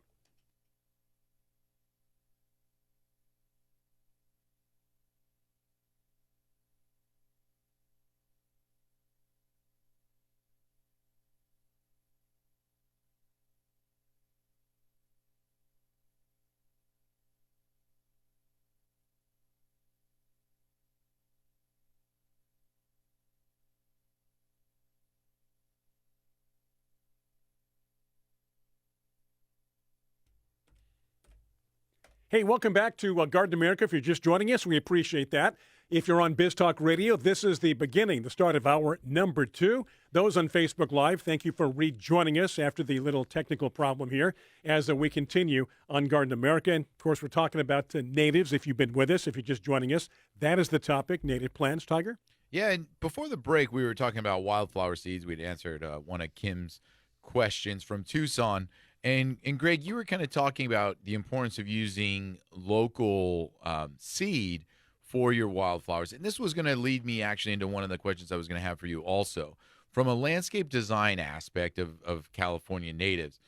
Hey, welcome back to Garden America. If you're just joining us, we appreciate that. If you're on Biz Talk Radio, this is the beginning, the start of hour number 2. Those on Facebook Live, thank you for rejoining us after the little technical problem here as we continue on Garden America. And, of course, we're talking about natives. If you've been with us, if you're just joining us, that is the topic, native plants, Tiger. Yeah, and before the break, we were talking about wildflower seeds. We'd answered one of Kim's questions from Tucson. And Greg, you were kind of talking about the importance of using local seed for your wildflowers. And this was going to lead me actually into one of the questions I was going to have for you also. From a landscape design aspect of California natives,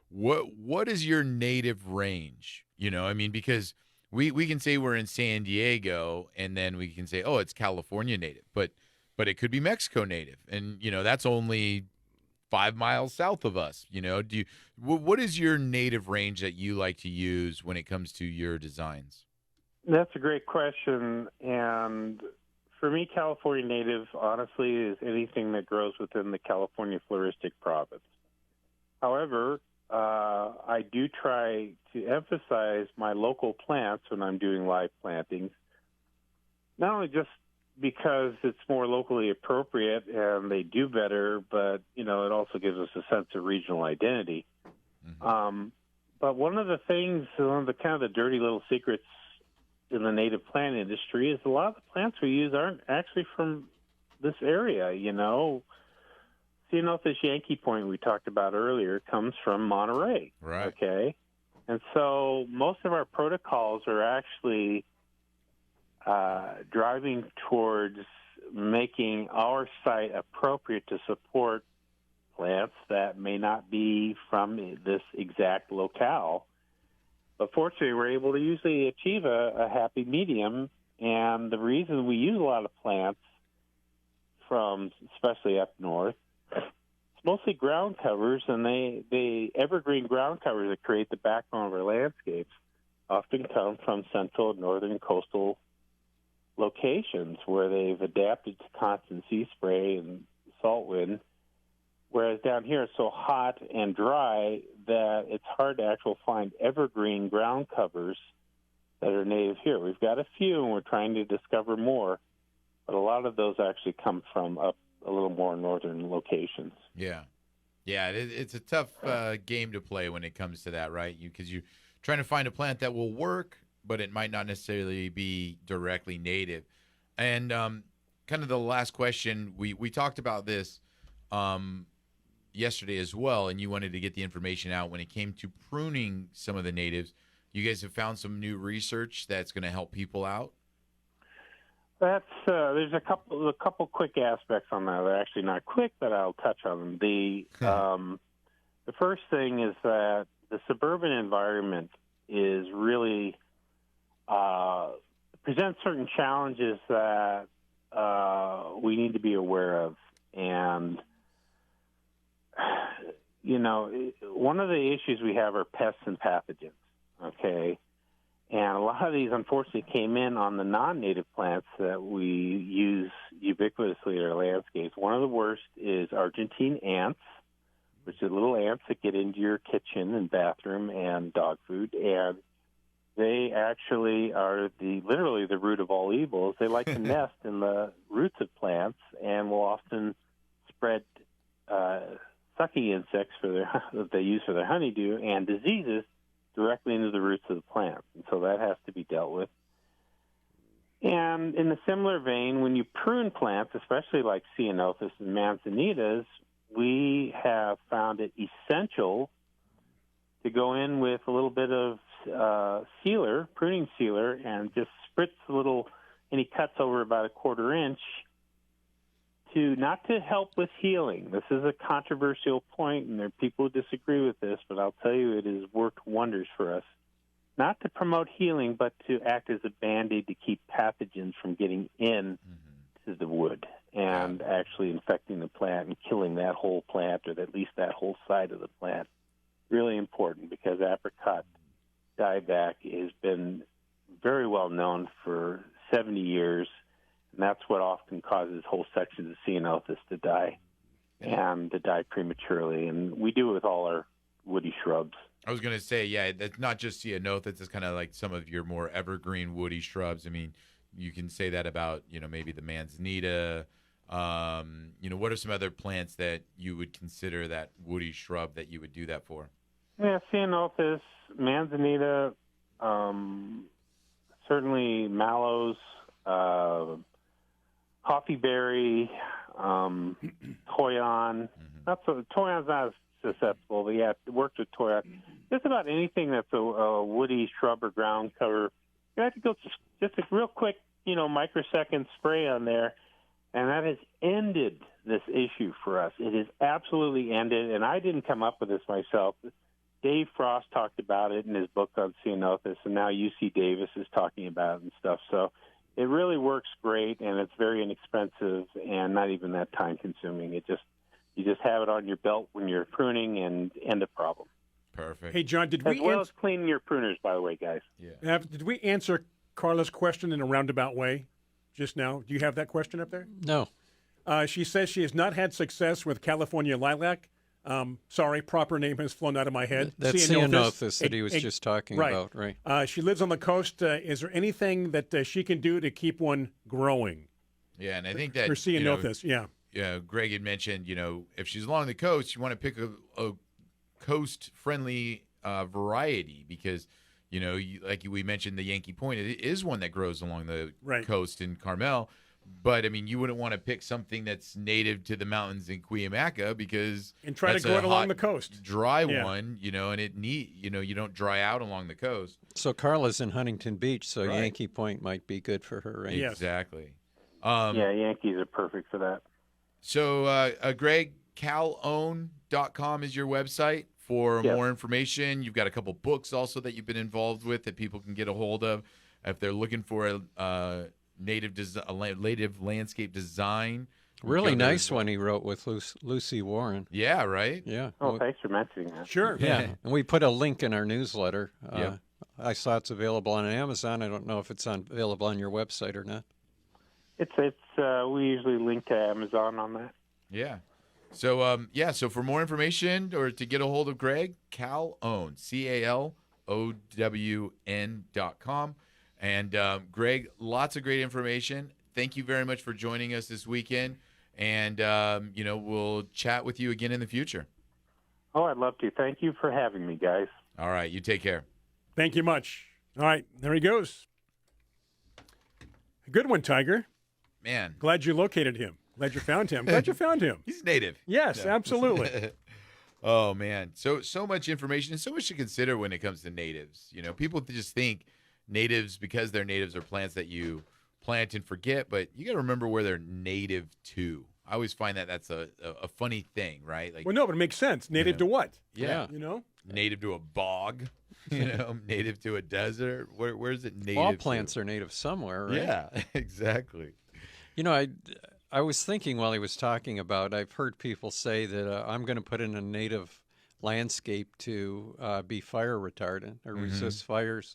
what is your native range? Because we can say we're in San Diego, and then we can say, oh, it's California native. But it could be Mexico native. And, that's only 5 miles south of us. What is your native range that you like to use when it comes to your designs? That's a great question. And for me, California native, honestly, is anything that grows within the California floristic province. However, I do try to emphasize my local plants when I'm doing live plantings, not only just because it's more locally appropriate and they do better, but, it also gives us a sense of regional identity. But one of the things, one of the kind of the dirty little secrets in the native plant industry is a lot of the plants we use aren't actually from this area. Ceanothus Yankee Point we talked about earlier comes from Monterey. Right. Okay. And so most of our protocols are actually driving towards making our site appropriate to support plants that may not be from this exact locale. But fortunately, we're able to usually achieve a happy medium. And the reason we use a lot of plants from, especially up north, it's mostly ground covers, and they evergreen ground covers that create the backbone of our landscapes often come from central northern coastal locations where they've adapted to constant sea spray and salt wind. Whereas down here it's so hot and dry that it's hard to actually find evergreen ground covers that are native here. We've got a few, and we're trying to discover more, but a lot of those actually come from up a little more northern locations. Yeah. It's a tough game to play when it comes to that, right? Because you're trying to find a plant that will work, but it might not necessarily be directly native. And kind of the last question, we talked about this yesterday as well, and you wanted to get the information out when it came to pruning some of the natives. You guys have found some new research that's going to help people out? There's a couple quick aspects on that. They're actually not quick, but I'll touch on them. The first thing is that the suburban environment is really presents certain challenges that we need to be aware of. And one of the issues we have are pests and pathogens. Okay. And a lot of these, unfortunately, came in on the non-native plants that we use ubiquitously in our landscapes. One of the worst is Argentine ants, which are little ants that get into your kitchen and bathroom and dog food. And they actually are literally the root of all evils. They like to nest in the roots of plants and will often spread sucking insects that they use for their honeydew and diseases directly into the roots of the plant. And so that has to be dealt with. And in a similar vein, when you prune plants, especially like Ceanothus and Manzanitas, we have found it essential to go in with a little bit of pruning sealer, and just spritz any cuts over about a 1/4 inch not to help with healing. This is a controversial point, and there are people who disagree with this, but I'll tell you it has worked wonders for us. Not to promote healing, but to act as a Band-Aid to keep pathogens from getting in to the wood and actually infecting the plant and killing that whole plant, or at least that whole side of the plant. Really important, because apricot dieback has been very well known for 70 years, and that's what often causes whole sections of Ceanothus to die, and to die prematurely. And we do it with all our woody shrubs. I was going to say, yeah, that's not just Ceanothus. It's kind of like some of your more evergreen woody shrubs. I mean, you can say that about, maybe the manzanita. What are some other plants that you would consider that woody shrub that you would do that for? Yeah, Ceanothus, manzanita, certainly mallows, coffeeberry, toyon. Toyon's not as susceptible, but yeah, it worked with toyon. Just about anything that's a woody shrub or ground cover. You have to go just a real quick, microsecond spray on there, and that has ended this issue for us. It has absolutely ended, and I didn't come up with this myself. Dave Frost talked about it in his book on Ceanothus, and now UC Davis is talking about it and stuff. So it really works great, and it's very inexpensive and not even that time-consuming. You just have it on your belt when you're pruning and end a problem. Perfect. Hey, John, as well as cleaning your pruners, by the way, guys. Yeah. Did we answer Carla's question in a roundabout way just now? Do you have that question up there? No. She says she has not had success with California lilac. Sorry, proper name has flown out of my head. That's Ceanothus that he was just talking about, right? She lives on the coast. Is there anything that she can do to keep one growing? Yeah, and I think that for Ceanothus, Greg had mentioned, if she's along the coast, you want to pick a coast-friendly variety because, like we mentioned, the Yankee Point, it is one that grows along the coast in Carmel. But, I mean, you wouldn't want to pick something that's native to the mountains in Cuyamaca because and try to grow it along the coast. Dry one, and you don't dry out along the coast. So Carla's in Huntington Beach, so Yankee Point might be good for her, right? Yes. Exactly. Yankees are perfect for that. So, Greg, calown.com is your website for more information. You've got a couple books also that you've been involved with that people can get a hold of if they're looking for a native landscape design. Really nice one he wrote with Lucy Warren. Yeah, right? Yeah. Oh, thanks for mentioning that. Sure. Yeah. And we put a link in our newsletter. I saw it's available on Amazon. I don't know if it's available on your website or not. We usually link to Amazon on that. Yeah. So, so for more information or to get a hold of Greg, Calown, CALOWN.com. And Greg, lots of great information. Thank you very much for joining us this weekend. And, we'll chat with you again in the future. Oh, I'd love to. Thank you for having me, guys. All right. You take care. Thank you much. All right. There he goes. A good one, Tiger. Man. Glad you located him. Glad you found him. Glad you found him. He's native. Yes, absolutely. Oh, man. So much information and so much to consider when it comes to natives. People just think natives, because they're natives, are plants that you plant and forget, but you got to remember where they're native to. I always find that that's a funny thing, right? Like, well, no, but it makes sense. Native to what? Yeah. Native to a bog, native to a desert. Where's it native? All plants are native somewhere, right? Yeah, exactly. I was thinking while he was talking about, I've heard people say that I'm going to put in a native landscape to be fire retardant or resist fires.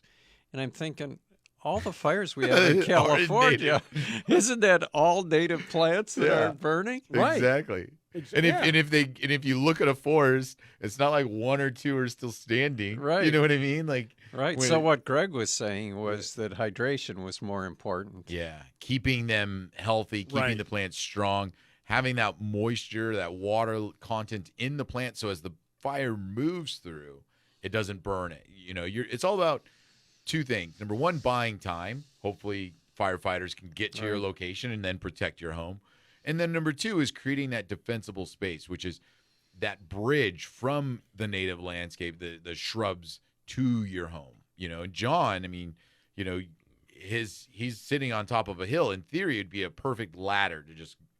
And I'm thinking, all the fires we have in California, isn't that all native plants that are burning? Right. Exactly. And if you look at a forest, it's not like one or two are still standing. Right. You know what I mean? Right. So what Greg was saying was that hydration was more important. Yeah. Keeping them healthy, keeping the plants strong, having that moisture, that water content in the plant, so as the fire moves through, it doesn't burn it. It's all about two things. Number one, buying time. Hopefully firefighters can get to your location and then protect your home. And then number two is creating that defensible space, which is that bridge from the native landscape, the shrubs, to your home. And John, I mean, he's sitting on top of a hill. In theory, it'd be a perfect ladder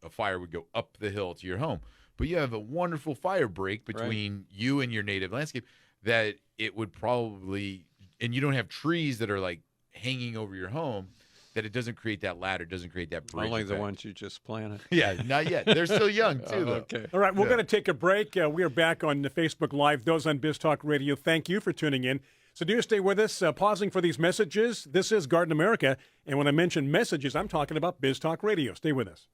a fire would go up the hill to your home. But you have a wonderful fire break between you and your native landscape that it would probably, and you don't have trees that are like hanging over your home, that it doesn't create that ladder, doesn't create that bridge. Only effect. the ones you just planted. Yeah, not yet. They're still young, too, though. Okay. All right, we're going to take a break. We are back on the Facebook Live. Those on Biz Talk Radio, thank you for tuning in. So do stay with us, pausing for these messages. This is Garden America, and when I mention messages, I'm talking about Biz Talk Radio. Stay with us.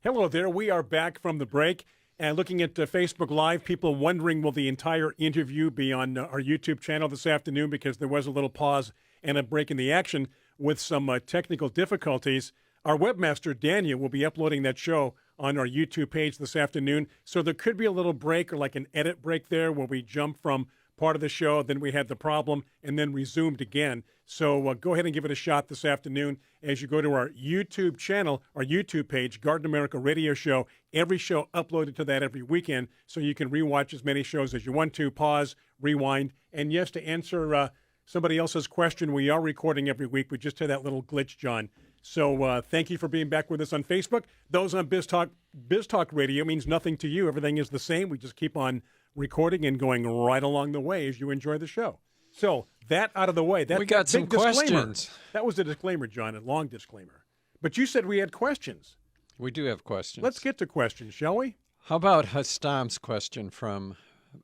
Hello there. We are back from the break and looking at Facebook Live. People wondering, will the entire interview be on our YouTube channel this afternoon, because there was a little pause and a break in the action with some technical difficulties. Our webmaster, Daniel, will be uploading that show on our YouTube page this afternoon. So there could be a little break or like an edit break there where we jump from part of the show, then we had the problem, and then resumed again. So go ahead and give it a shot this afternoon as you go to our YouTube channel, our YouTube page, Garden America Radio Show. Every show uploaded to that every weekend, so you can rewatch as many shows as you want to, pause, rewind. And yes, to answer somebody else's question, we are recording every week. We just had that little glitch, John. So thank you for being back with us on Facebook. Those on Biz Talk Radio means nothing to you. Everything is the same. We just keep on recording and going right along the way as you enjoy the show. So that out of the way. We got some questions. That was a disclaimer, John, a long disclaimer. But you said we had questions. We do have questions. Let's get to questions, shall we? How about Hastam's question from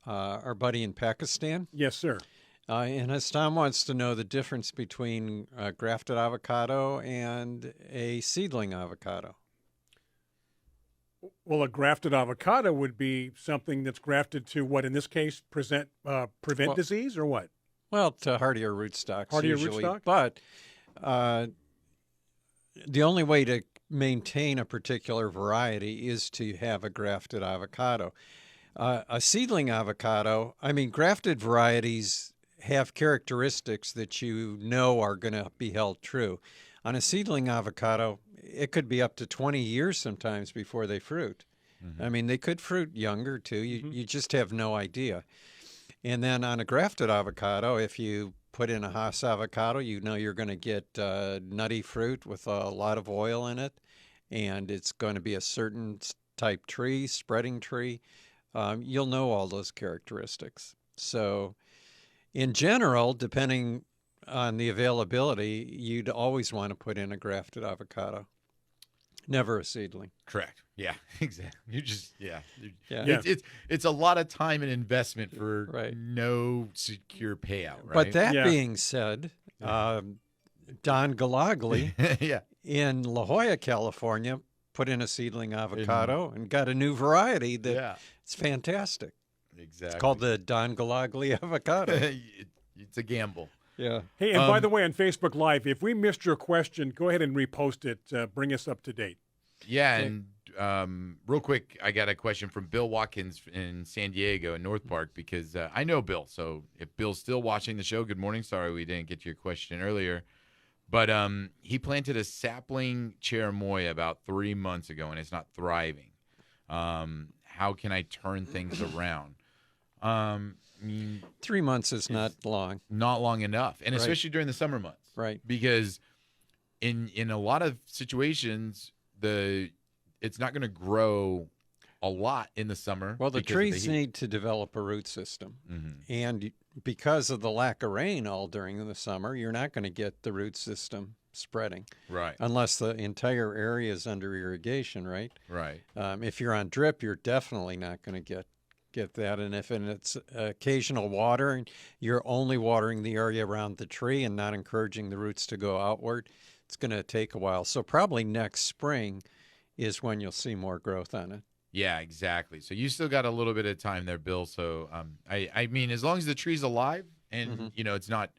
our buddy in Pakistan? Yes, sir. And Hastam wants to know the difference between grafted avocado and a seedling avocado. Well, a grafted avocado would be something that's grafted to what, in this case, prevent disease or what? Well, to hardier rootstocks usually. Rootstock? But the only way to maintain a particular variety is to have a grafted avocado. A seedling avocado, grafted varieties have characteristics that you know are going to be held true. On a seedling avocado, it could be up to 20 years sometimes before they fruit. Mm-hmm. They could fruit younger too. You just have no idea. And then on a grafted avocado, if you put in a Hass avocado, you know you're going to get nutty fruit with a lot of oil in it, and it's going to be a certain type tree, spreading tree. You'll know all those characteristics. So in general, depending on the availability, you'd always want to put in a grafted avocado. Never a seedling. Correct. Yeah, exactly. Yeah. It's a lot of time and investment for no secure payout, right? But that being said, Don Galagli in La Jolla, California, put in a seedling avocado and got a new variety that it's fantastic. Exactly. It's called the Don Galagli avocado. It's a gamble. Yeah. Hey, and by the way, on Facebook Live, if we missed your question, go ahead and repost it. Bring us up to date. Yeah, and real quick, I got a question from Bill Watkins in San Diego in North Park because I know Bill. So if Bill's still watching the show, good morning. Sorry we didn't get to your question earlier. But he planted a sapling cherimoya about 3 months ago, and it's not thriving. How can I turn things around? 3 months is not long. Not long enough, and especially during the summer months. Right. Because in a lot of situations, it's not going to grow a lot in the summer. Well, the trees need to develop a root system. Mm-hmm. And because of the lack of rain all during the summer, you're not going to get the root system spreading. Right. Unless the entire area is under irrigation, right? Right. If you're on drip, you're definitely not going to get that. And if it's occasional watering, you're only watering the area around the tree and not encouraging the roots to go outward, it's going to take a while. So probably next spring is when you'll see more growth on it. Yeah, exactly. So you still got a little bit of time there, Bill. So I mean, as long as the tree's alive and it's not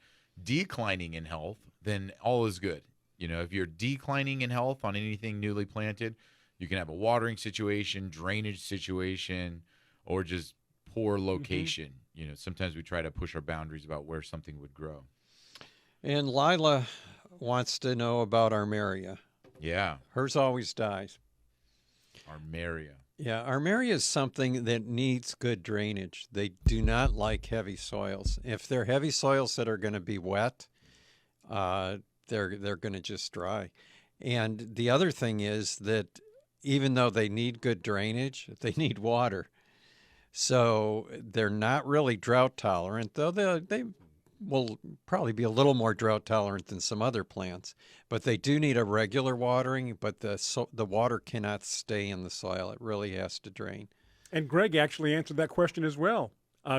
declining in health, then all is good. If you're declining in health on anything newly planted, you can have a watering situation, drainage situation, or just poor location. Sometimes we try to push our boundaries about where something would grow. And Lila wants to know about armeria. Yeah. Hers always dies. Armeria. Yeah, armeria is something that needs good drainage. They do not like heavy soils. If they're heavy soils that are going to be wet, they're going to just dry. And the other thing is that even though they need good drainage, they need water. So they're not really drought tolerant, though they will probably be a little more drought tolerant than some other plants. But they do need a regular watering, but the water cannot stay in the soil. It really has to drain. And Greg actually answered that question as well.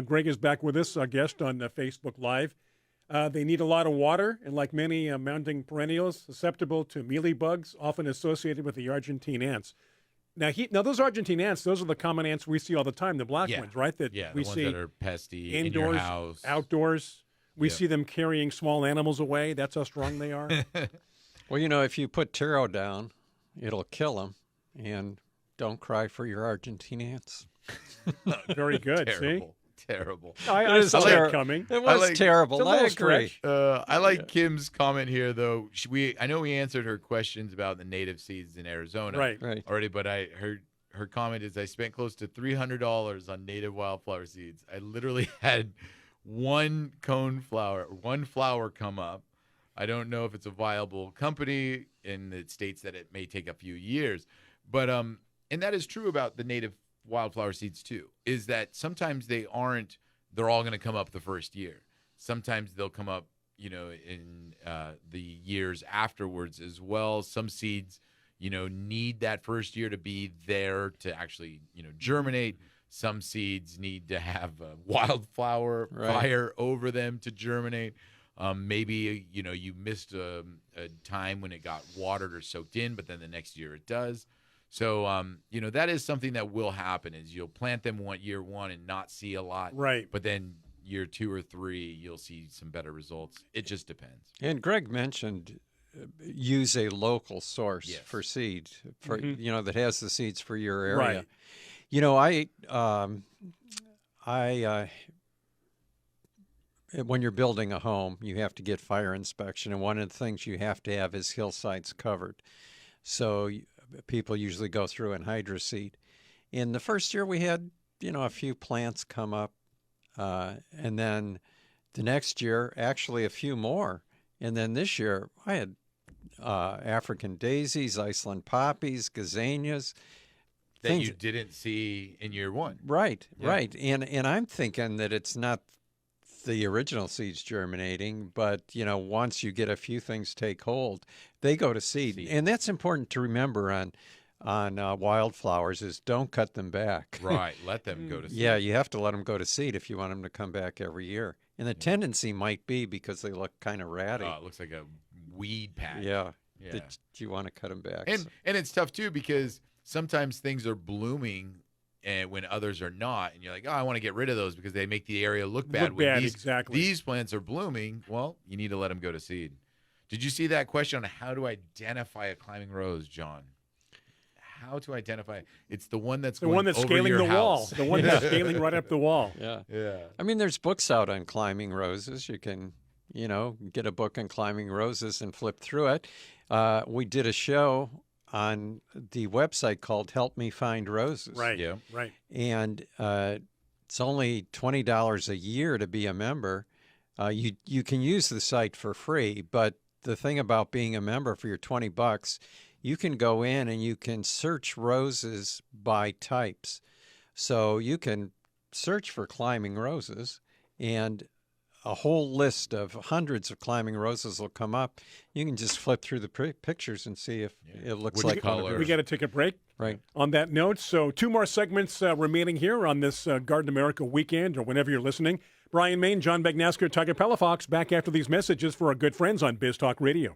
Greg is back with us, our guest on Facebook Live. They need a lot of water, and like many mounting perennials, susceptible to mealybugs, often associated with the Argentine ants. Now those Argentine ants, those are the common ants we see all the time, the black ones, right? That the we ones see that are pesty indoors, in your house. outdoors. We see them carrying small animals away. That's how strong they are. Well, if you put taro down, it'll kill them. And don't cry for your Argentinians. Very good. Terrible. See? Terrible. I saw that coming. It was terrible. I agree. I like Kim's comment here, though. I know we answered her questions about the native seeds in Arizona Right. already, but her comment is, I spent close to $300 on native wildflower seeds. I literally had one flower come up. I don't know if it's a viable company, and it states that it may take a few years. But and that is true about the native wildflower seeds too, is that sometimes they're all going to come up the first year. Sometimes they'll come up, in the years afterwards as well. Some seeds, need that first year to be there to actually, germinate. Some seeds need to have a wildflower fire over them to germinate. Maybe, you missed a time when it got watered or soaked in, but then the next year it does. So, that is something that will happen, is you'll plant them year one and not see a lot. Right. But then year 2 or 3, you'll see some better results. It just depends. And Greg mentioned use a local source for seed, that has the seeds for your area. Right. When you're building a home, you have to get fire inspection, and one of the things you have to have is hillsides covered. So people usually go through and hydroseed. In the first year, we had, a few plants come up, and then the next year, actually a few more. And then this year, I had African daisies, Iceland poppies, gazanias. That you didn't see in year 1. Right. And I'm thinking that it's not the original seeds germinating, but once you get a few things take hold, they go to seed. And that's important to remember on wildflowers, is don't cut them back. Right, let them go to seed. Yeah, you have to let them go to seed if you want them to come back every year. And the tendency might be because they look kind of ratty. Oh, it looks like a weed patch. Yeah. That you want to cut them back. And it's tough too, because sometimes things are blooming and when others are not, and you're like, I want to get rid of those because they make the area look bad. Exactly. These plants are blooming. Well, you need to let them go to seed. Did you see that question on how to identify a climbing rose, John? How to identify? It's the one that's scaling the wall. The one that's scaling right up the wall. Yeah. I mean, there's books out on climbing roses. You can, get a book on climbing roses and flip through it. We did a show on the website called Help Me Find Roses. Right. Yeah. Right. And it's only $20 a year to be a member. You can use the site for free, but the thing about being a member for your $20, you can go in and you can search roses by types. So you can search for climbing roses, and a whole list of hundreds of climbing roses will come up. You can just flip through the pictures and see if it looks like color. We got to take a break. Right. On that note, so 2 more segments remaining here on this Garden America weekend, or whenever you're listening. Brian Main, John Bagnasker, Tiger Palafox, back after these messages for our good friends on Biz Talk Radio.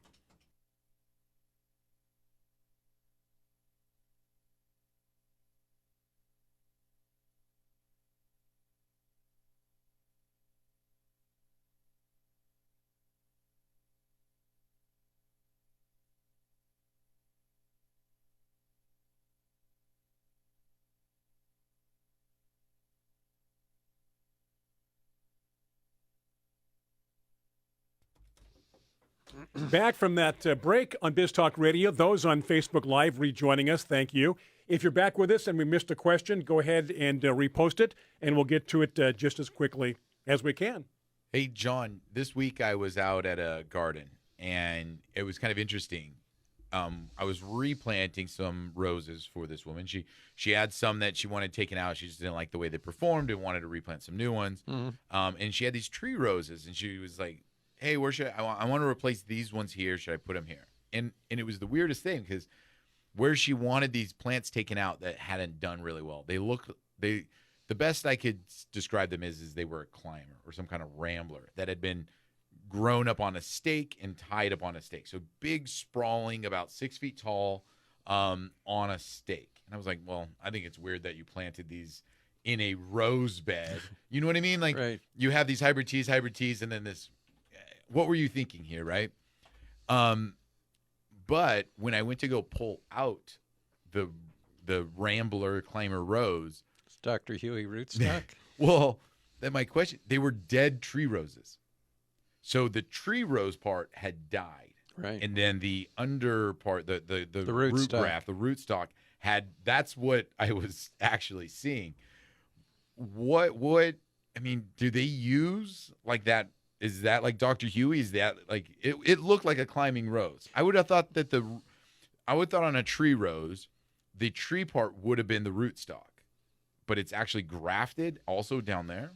Back from that break on Biz Talk Radio. Those on Facebook Live rejoining us, thank you. If you're back with us and we missed a question, go ahead and repost it, and we'll get to it just as quickly as we can. Hey, John, this week I was out at a garden, and it was kind of interesting. I was replanting some roses for this woman. She had some that she wanted taken out. She just didn't like the way they performed and wanted to replant some new ones. Mm-hmm. And she had these tree roses, and she was like, hey, where should I want to replace these ones here. Should I put them here? And it was the weirdest thing, because where she wanted these plants taken out that hadn't done really well, the best I could describe them is they were a climber or some kind of rambler that had been grown up on a stake and tied up on a stake. So big, sprawling, about 6 feet tall, on a stake. And I was like, well, I think it's weird that you planted these in a rose bed. You know what I mean? Like, right. You have these hybrid teas, and then this. What were you thinking here, right? But when I went to go pull out the Rambler Climber Rose, It's Dr. Huey rootstock. well, then my question, they were dead tree roses. So the tree rose part had died. Right. And then the under part, the root rootstock. graft, the rootstock that's what I was actually seeing. What I mean, do they use like that? Is that like Dr. Huey? Is that like it looked like a climbing rose? I would have thought that on a tree rose, the tree part would have been the rootstock, but it's actually grafted also down there.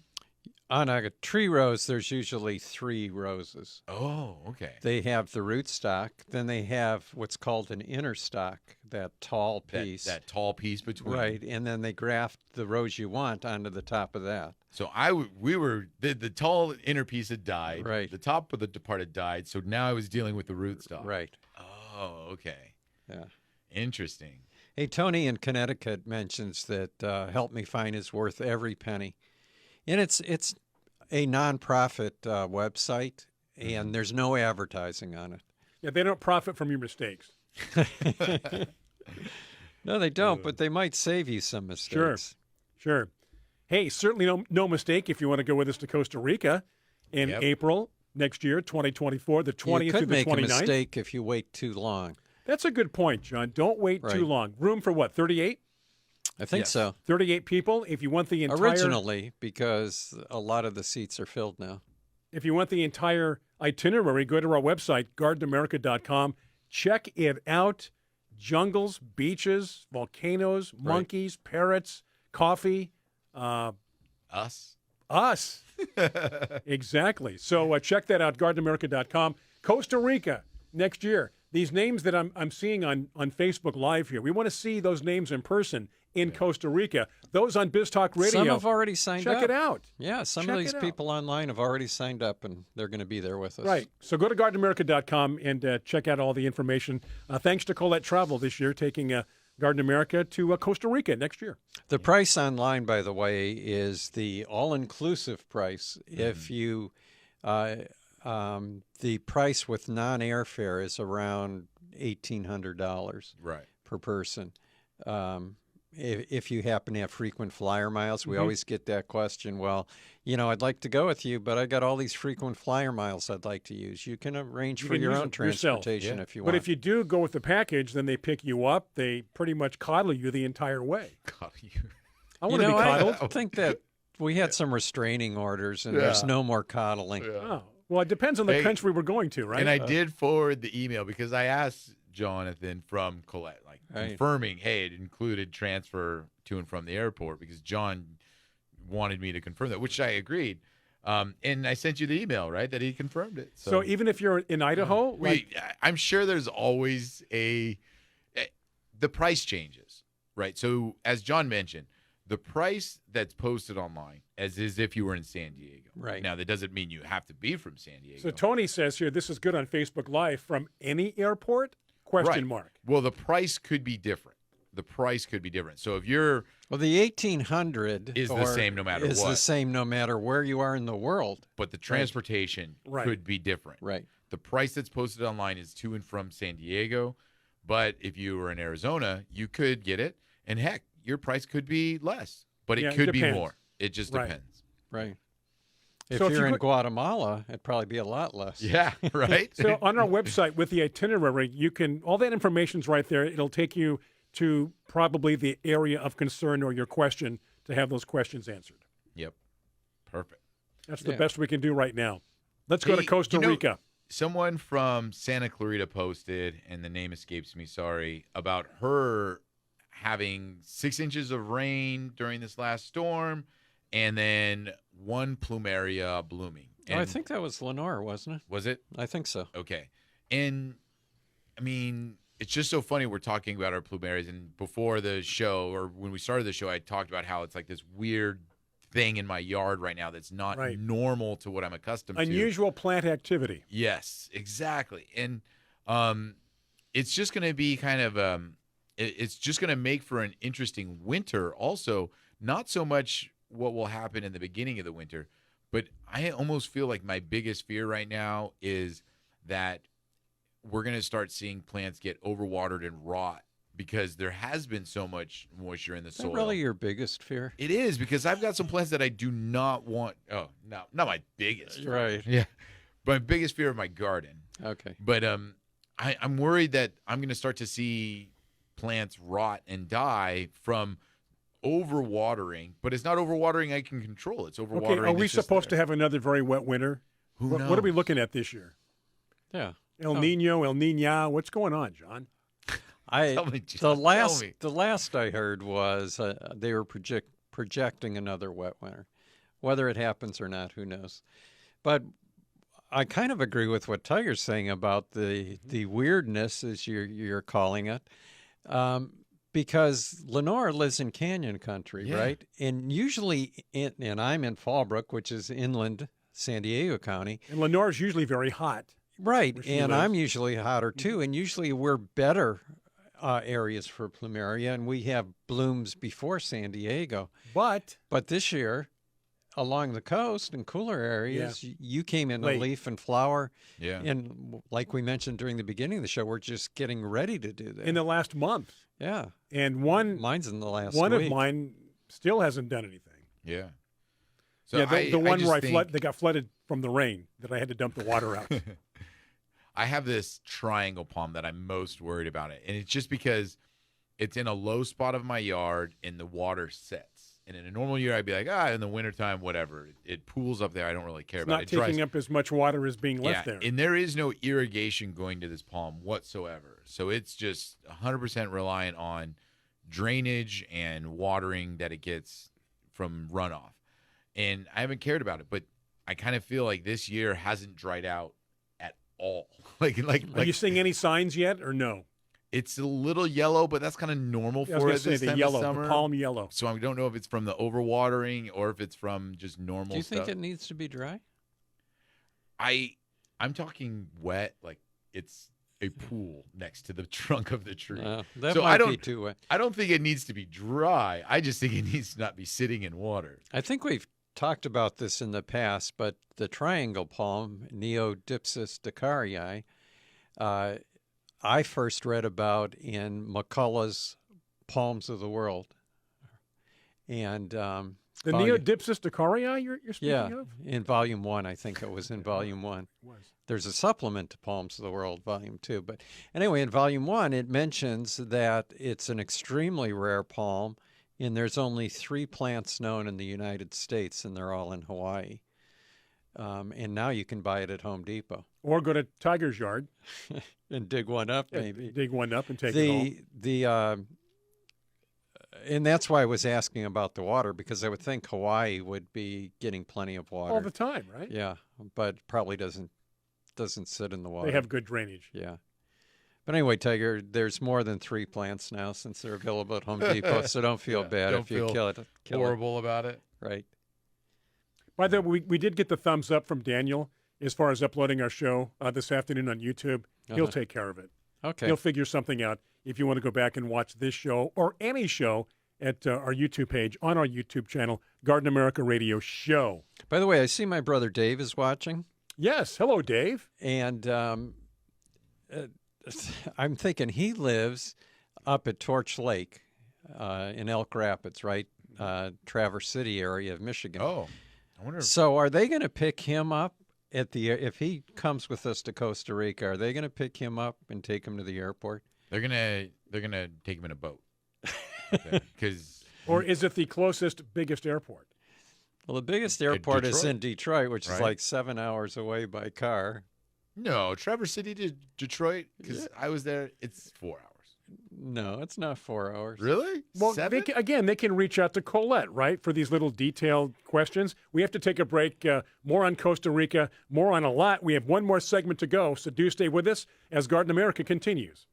On a tree rose, there's usually 3 roses. Oh, okay. They have the rootstock, then they have what's called an inner stock, that tall piece. That tall piece between. Right, and then they graft the rose you want onto the top of that. So the tall inner piece had died. Right. The top of the part had died. So now I was dealing with the rootstock. Right. Oh, okay. Yeah. Interesting. Hey, Tony in Connecticut mentions that Help Me Find is worth every penny. And it's a nonprofit website, and there's no advertising on it. Yeah, they don't profit from your mistakes. No, they don't, but they might save you some mistakes. Sure. Hey, certainly no mistake if you want to go with us to Costa Rica in April next year, 2024, the 20th through the 29th. You could make a mistake if you wait too long. That's a good point, John. Don't wait too long. Room for what, 38? I think so. 38 people. If you want the entire... Originally, because a lot of the seats are filled now. If you want the entire itinerary, go to our website, gardenamerica.com. Check it out. Jungles, beaches, volcanoes, monkeys, parrots, coffee. Us. Exactly. So check that out, gardenamerica.com. Costa Rica next year. These names that I'm seeing on Facebook Live here, we want to see those names in person in Costa Rica. Those on Biz Talk Radio. Some have already signed up. Check it out. Yeah, some of these people online have already signed up, and they're going to be there with us. Right. So go to gardenamerica.com and check out all the information. Thanks to Colette Travel this year, taking Garden America to Costa Rica next year. The price online, by the way, is the all-inclusive price. If you, the price with non-airfare is around $1,800 per person. If you happen to have frequent flyer miles, we always get that question. Well, I'd like to go with you, but I got all these frequent flyer miles I'd like to use. You can arrange for your own transportation if you want. But if you do go with the package, then they pick you up. They pretty much coddle you the entire way. Coddle you. I want to be coddled. I think that we had some restraining orders, and there's no more coddling. Oh. Well, it depends on the country we're going to, right? And I did forward the email because I asked Jonathan from Colette, confirming, hey, it included transfer to and from the airport, because John wanted me to confirm that, which I agreed. And I sent you the email, right, that he confirmed it. So even if you're in Idaho? I'm sure there's always the price changes, right? So as John mentioned, the price that's posted online as if you were in San Diego. Right. Now, that doesn't mean you have to be from San Diego. So Tony says here, this is good on Facebook Live, from any airport? ? Well, the price could be different. So if you're... Well, the 1,800 is the same no matter what. Is the same no matter where you are in the world. But the transportation could be different. Right. The price that's posted online is to and from San Diego. But if you were in Arizona, you could get it. And heck, your price could be less. But it could be more. It just depends. Right. If you're in Guatemala, it'd probably be a lot less. Yeah, right? So on our website with the itinerary, all that information's right there. It'll take you to probably the area of concern or your question to have those questions answered. Yep. Perfect. That's the best we can do right now. Let's go to Costa Rica. Someone from Santa Clarita posted, and the name escapes me, sorry, about her having 6 inches of rain during this last storm, and then one plumeria blooming. And I think that was Lenore, wasn't it? Was it? I think so. Okay. And, I mean, it's just so funny we're talking about our plumerias. And before the show, or when we started the show, I talked about how it's like this weird thing in my yard right now that's not normal to what I'm accustomed to. Unusual plant activity. Yes, exactly. And it's just going to be kind of it's just going to make for an interesting winter also. Not so much what will happen in the beginning of the winter, but I almost feel like my biggest fear right now is that we're going to start seeing plants get overwatered and rot because there has been so much moisture in the soil. Is that really your biggest fear? It is, because I've got some plants that I do not want. Oh, no, not my biggest fear. Right. Yeah. My biggest fear of my garden. Okay. But I'm worried that I'm going to start to see plants rot and die from overwatering, but it's not overwatering I can control. It's overwatering. Okay, are we supposed to have another very wet winter? Who knows? What are we looking at this year? Yeah. El Nino, El Nina. What's going on, John? The last I heard was they were projecting another wet winter. Whether it happens or not, who knows? But I kind of agree with what Tiger's saying about the weirdness, as you're calling it, because Lenore lives in canyon country, right? And usually, and I'm in Fallbrook, which is inland San Diego County. And Lenore's usually very hot. Right, and I'm usually hotter too, and usually we're better areas for plumeria, and we have blooms before San Diego. But this year, along the coast and cooler areas, you came in leaf and flower. Yeah. And like we mentioned during the beginning of the show, we're just getting ready to do that. In the last month. Yeah. And mine's in the last one week. of mine still hasn't done anything. Yeah. So the one where they got flooded from the rain that I had to dump the water out. I have this triangle palm that I'm most worried about it. And it's just because it's in a low spot of my yard and the water sets. And in a normal year, I'd be like, in the wintertime, whatever. It pools up there. I don't really care about it. It's not taking up as much water as being left there. And there is no irrigation going to this palm whatsoever. So it's just 100% reliant on drainage and watering that it gets from runoff. And I haven't cared about it. But I kind of feel like this year hasn't dried out at all. Are you seeing any signs yet or no? It's a little yellow, but that's kind of normal for it this time of summer. The palm yellow. So I don't know if it's from the overwatering or if it's from just normal stuff. Do you think it needs to be dry? I'm talking wet, like it's a pool next to the trunk of the tree. That might be too wet. I don't think it needs to be dry. I just think it needs to not be sitting in water. I think we've talked about this in the past, but the triangle palm, Neodipsis decarii, I first read about in McCullough's Palms of the World. And the Neodipsis decarii you're speaking of? In Volume 1, I think it was in Volume 1. There's a supplement to Palms of the World, Volume 2. But anyway, in Volume 1, it mentions that it's an extremely rare palm, and there's only 3 plants known in the United States, and they're all in Hawaii. And now you can buy it at Home Depot. Or go to Tiger's yard. And dig one up, maybe. Dig one up and take it home. And that's why I was asking about the water, because I would think Hawaii would be getting plenty of water. All the time, right? Yeah, but probably doesn't sit in the water. They have good drainage. Yeah. But anyway, Tiger, there's more than 3 plants now since they're available at Home Depot, so don't feel bad if you kill it. Horrible about it. Right. By the way, we did get the thumbs up from Daniel as far as uploading our show this afternoon on YouTube. He'll take care of it. Okay. He'll figure something out if you want to go back and watch this show or any show at our YouTube page on our YouTube channel, Garden America Radio Show. By the way, I see my brother Dave is watching. Yes. Hello, Dave. And I'm thinking he lives up at Torch Lake in Elk Rapids, right? Traverse City area of Michigan. Oh, I wonder. So are they going to pick him up if he comes with us to Costa Rica? Are they going to pick him up and take him to the airport? They're gonna take him in a boat. Or is it the closest, biggest airport? Well, the biggest airport is in Detroit, which is like 7 hours away by car. No, Traverse City to Detroit, because I was there. It's 4 hours. No, it's not 4 hours. Really? Well, 7? They can reach out to Colette, right, for these little detailed questions. We have to take a break. More on Costa Rica, more on a lot. We have one more segment to go, so do stay with us as Garden America continues.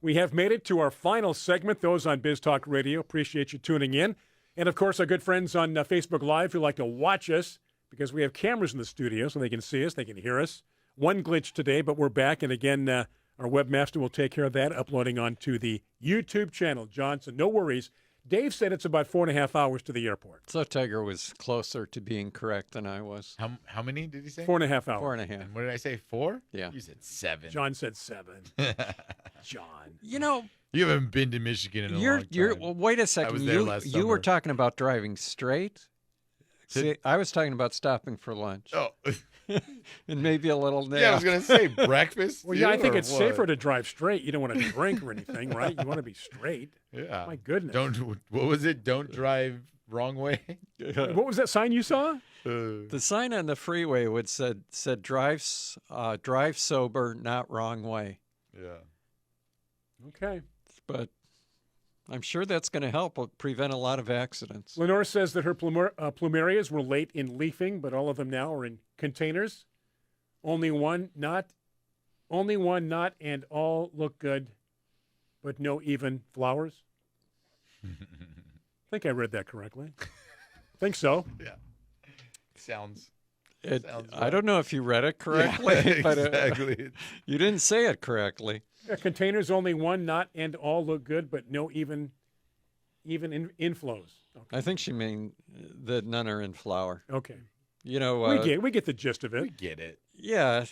We have made it to our final segment, those on Biz Talk Radio. Appreciate you tuning in. And, of course, our good friends on Facebook Live who like to watch us because we have cameras in the studio so they can see us, they can hear us. One glitch today, but we're back. And, again, our webmaster will take care of that, uploading onto the YouTube channel. Johnson, no worries. Dave said it's about 4.5 hours to the airport. So Tiger was closer to being correct than I was. How many did he say? 4.5 hours. 4.5. And what did I say? 4? Yeah. You said 7. John said 7. John. You know, you haven't been to Michigan in a long time. Well, wait a second. I was there last you were summer. talking about driving straight. See, I was talking about stopping for lunch. Oh. And maybe a little nap. Yeah, I was going to say breakfast. Well, yeah, I think or it's what? safer to drive straight. You don't want to drink or anything, right? You want to be straight. Yeah. My goodness. What was it? Don't drive wrong way? What was that sign you saw? The sign on the freeway said drive sober, not wrong way. Yeah. Okay. But I'm sure that's going to help prevent a lot of accidents. Lenore says that her plumerias were late in leafing, but all of them now are in containers. Only one not, and all look good, but no even flowers. I think I read that correctly. think so. Yeah. Sounds I don't know if you read it correctly, yeah, but exactly. You didn't say it correctly. Containers only one, not, and all look good, but no even inflows. Okay. I think she mean that none are in flower. Okay. You know, we get the gist of it. We get it. Yeah,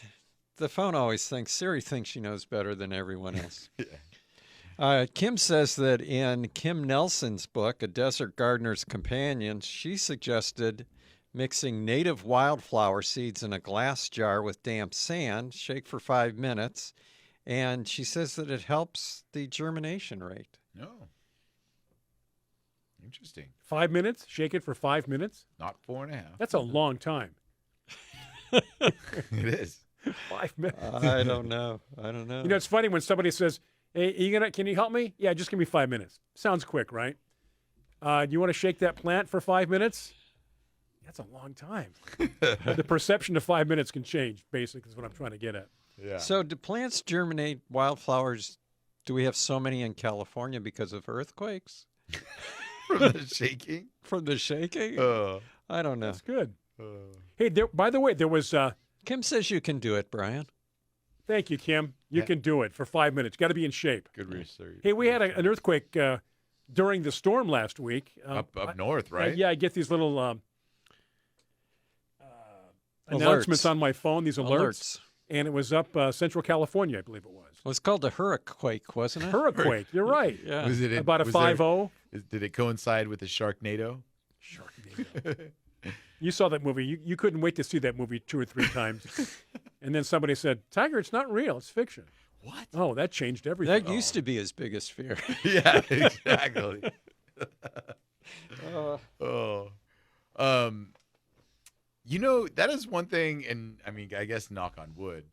the phone always thinks Siri thinks she knows better than everyone else. Yeah. Kim says that in Kim Nelson's book, A Desert Gardener's Companion, she suggested mixing native wildflower seeds in a glass jar with damp sand, shake for 5 minutes, and she says that it helps the germination rate. No. Interesting. 5 minutes? Shake it for 5 minutes? Not 4.5. That's a long time. It is. 5 minutes. I don't know. You know, it's funny when somebody says, "Hey, can you help me?" Yeah, just give me 5 minutes. Sounds quick, right? Do you want to shake that plant for 5 minutes? That's a long time. The perception of 5 minutes can change, basically, is what I'm trying to get at. Yeah. So do plants germinate wildflowers? Do we have so many in California because of earthquakes? From the shaking? From the shaking? I don't know. That's good. Hey, by the way, there was... Kim says you can do it, Brian. Thank you, Kim. You can do it for 5 minutes. Got to be in shape. Good research. Hey, we had an earthquake during the storm last week. Up north, right? Yeah, I get these little announcements on my phone, these alerts. And it was up Central California, I believe it was. It was called a hurricane, wasn't it? Hurricane, you're right. Yeah. Was it about a 5-0? Did it coincide with the Sharknado? Sharknado. You saw that movie. You couldn't wait to see that movie 2 or 3 times. And then somebody said, "Tiger, it's not real. It's fiction." What? Oh, that changed everything. That used to be his biggest fear. Yeah, exactly. You know, that is one thing, and I mean, I guess knock on wood,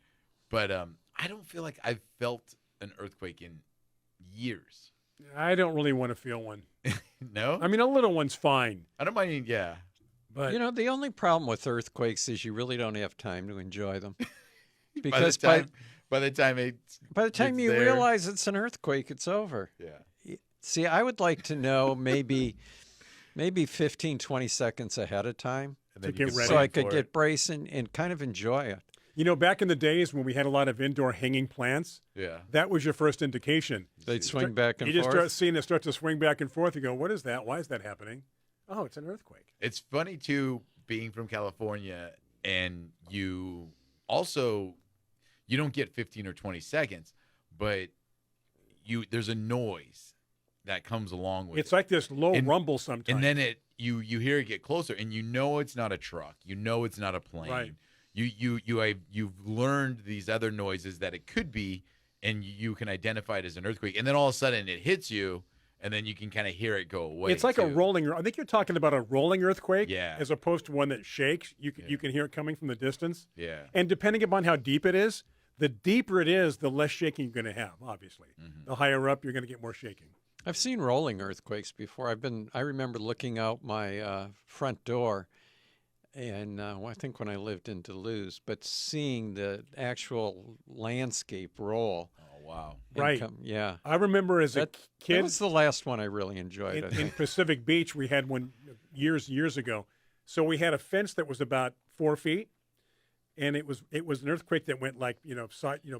but I don't feel like I've felt an earthquake in years. I don't really want to feel one. No? I mean, a little one's fine. I don't mind, yeah. But you know, the only problem with earthquakes is you really don't have time to enjoy them. Because by the time you realize it's an earthquake, it's over. Yeah. See, I would like to know maybe 15, 20 seconds ahead of time And then To you get can ready so I plan could for get it. braced and kind of enjoy it. You know, back in the days when we had a lot of indoor hanging plants, Yeah. that was your first indication. They'd swing back and You just forth. start seeing it start to swing back and forth. You go, "What is that? Why is that happening?" Oh, it's an earthquake. It's funny too, being from California, and you also you don't get 15 or 20 seconds, but there's a noise that comes along with It's it. like this low And- rumble sometimes. And then you hear it get closer, and you know it's not a truck. You know it's not a plane. Right. You've learned these other noises that it could be, and you can identify it as an earthquake. And then all of a sudden it hits you, and then you can kind of hear it go away. It's like a too. rolling. I think you're talking about a rolling earthquake, Yeah. as opposed to one that shakes. You can hear it coming from the distance. Yeah. And depending upon how deep it is, the deeper it is, the less shaking you're going to have. Obviously, the higher up, you're going to get more shaking. I've seen rolling earthquakes before. I remember looking out my front door, and I think when I lived in Duluth, but seeing the actual landscape roll. Oh wow. Right. Yeah. I remember as a That kid was the last one I really enjoyed. I in think. Pacific Beach, we had one years ago. So we had a fence that was about 4 feet, and it was an earthquake that went like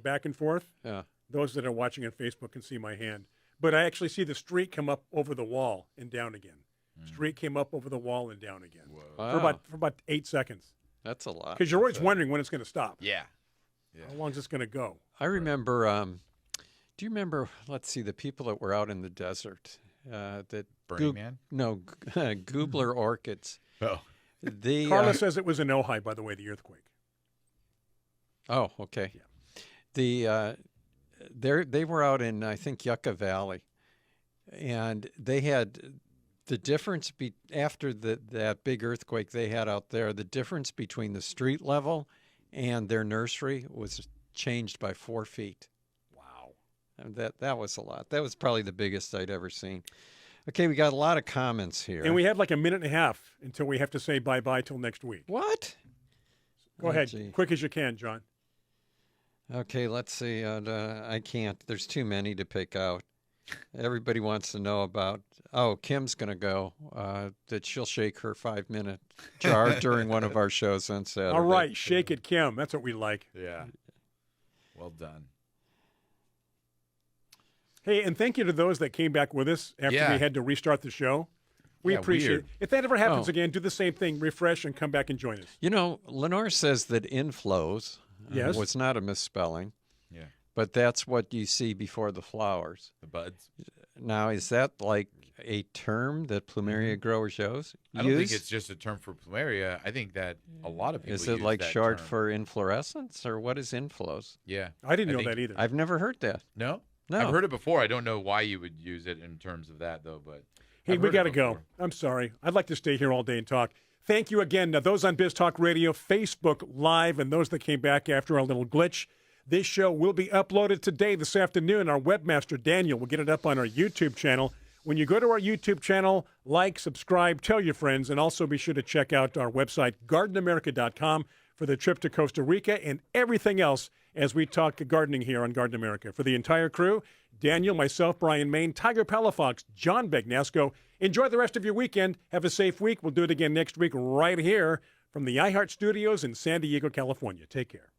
back and forth. Yeah. Those that are watching on Facebook can see my hand, but I actually see the street come up over the wall and down again. Street came up over the wall and down again Wow. for about 8 seconds. That's a lot. Because you're always wondering when it's going to stop. Yeah. How long is this going to go? I remember. Do you remember? Let's see, the people that were out in the desert. That Burning Man? No, Goobler orchids. Oh. The Carla says it was in Ojai, by the way, the earthquake. Oh, okay. Yeah. They were out in, I think, Yucca Valley, and they had the difference after that big earthquake they had out there. The difference between the street level and their nursery was changed by 4 feet. Wow. And that was a lot. That was probably the biggest I'd ever seen. Okay, we got a lot of comments here. And we have like a minute and a half until we have to say bye-bye till next week. What? Go ahead, quick as you can, John. Okay, let's see. I can't. There's too many to pick out. Everybody wants to know about. Oh, Kim's going to go. That she'll shake her 5-minute jar during one of our shows on Saturday. All right, shake it, Kim. That's what we like. Yeah. Well done. Hey, and thank you to those that came back with us after we had to restart the show. We appreciate it. If that ever happens again, do the same thing. Refresh and come back and join us. You know, Lenore says that inflows was not a misspelling. Yeah. But that's what you see before the flowers. The buds. Now, is that like a term that plumeria growers use? I don't think it's just a term for plumeria. I think that a lot of people Is it use like that short term. for inflorescence, or what is inflows? Yeah. I didn't know that either. I've never heard that. No? No. I've heard it before. I don't know why you would use it in terms of that, though. But Hey, I've we heard it got to go. before. I'm sorry. I'd like to stay here all day and talk. Thank you again. Now, those on Biz Talk Radio, Facebook Live, and those that came back after our little glitch. This show will be uploaded today, this afternoon. Our webmaster, Daniel, will get it up on our YouTube channel. When you go to our YouTube channel, like, subscribe, tell your friends, and also be sure to check out our website, gardenamerica.com, for the trip to Costa Rica and everything else as we talk gardening here on Garden America. For the entire crew, Daniel, myself, Brian Main, Tiger Palafox, John Begnasco, enjoy the rest of your weekend. Have a safe week. We'll do it again next week right here from the iHeart Studios in San Diego, California. Take care.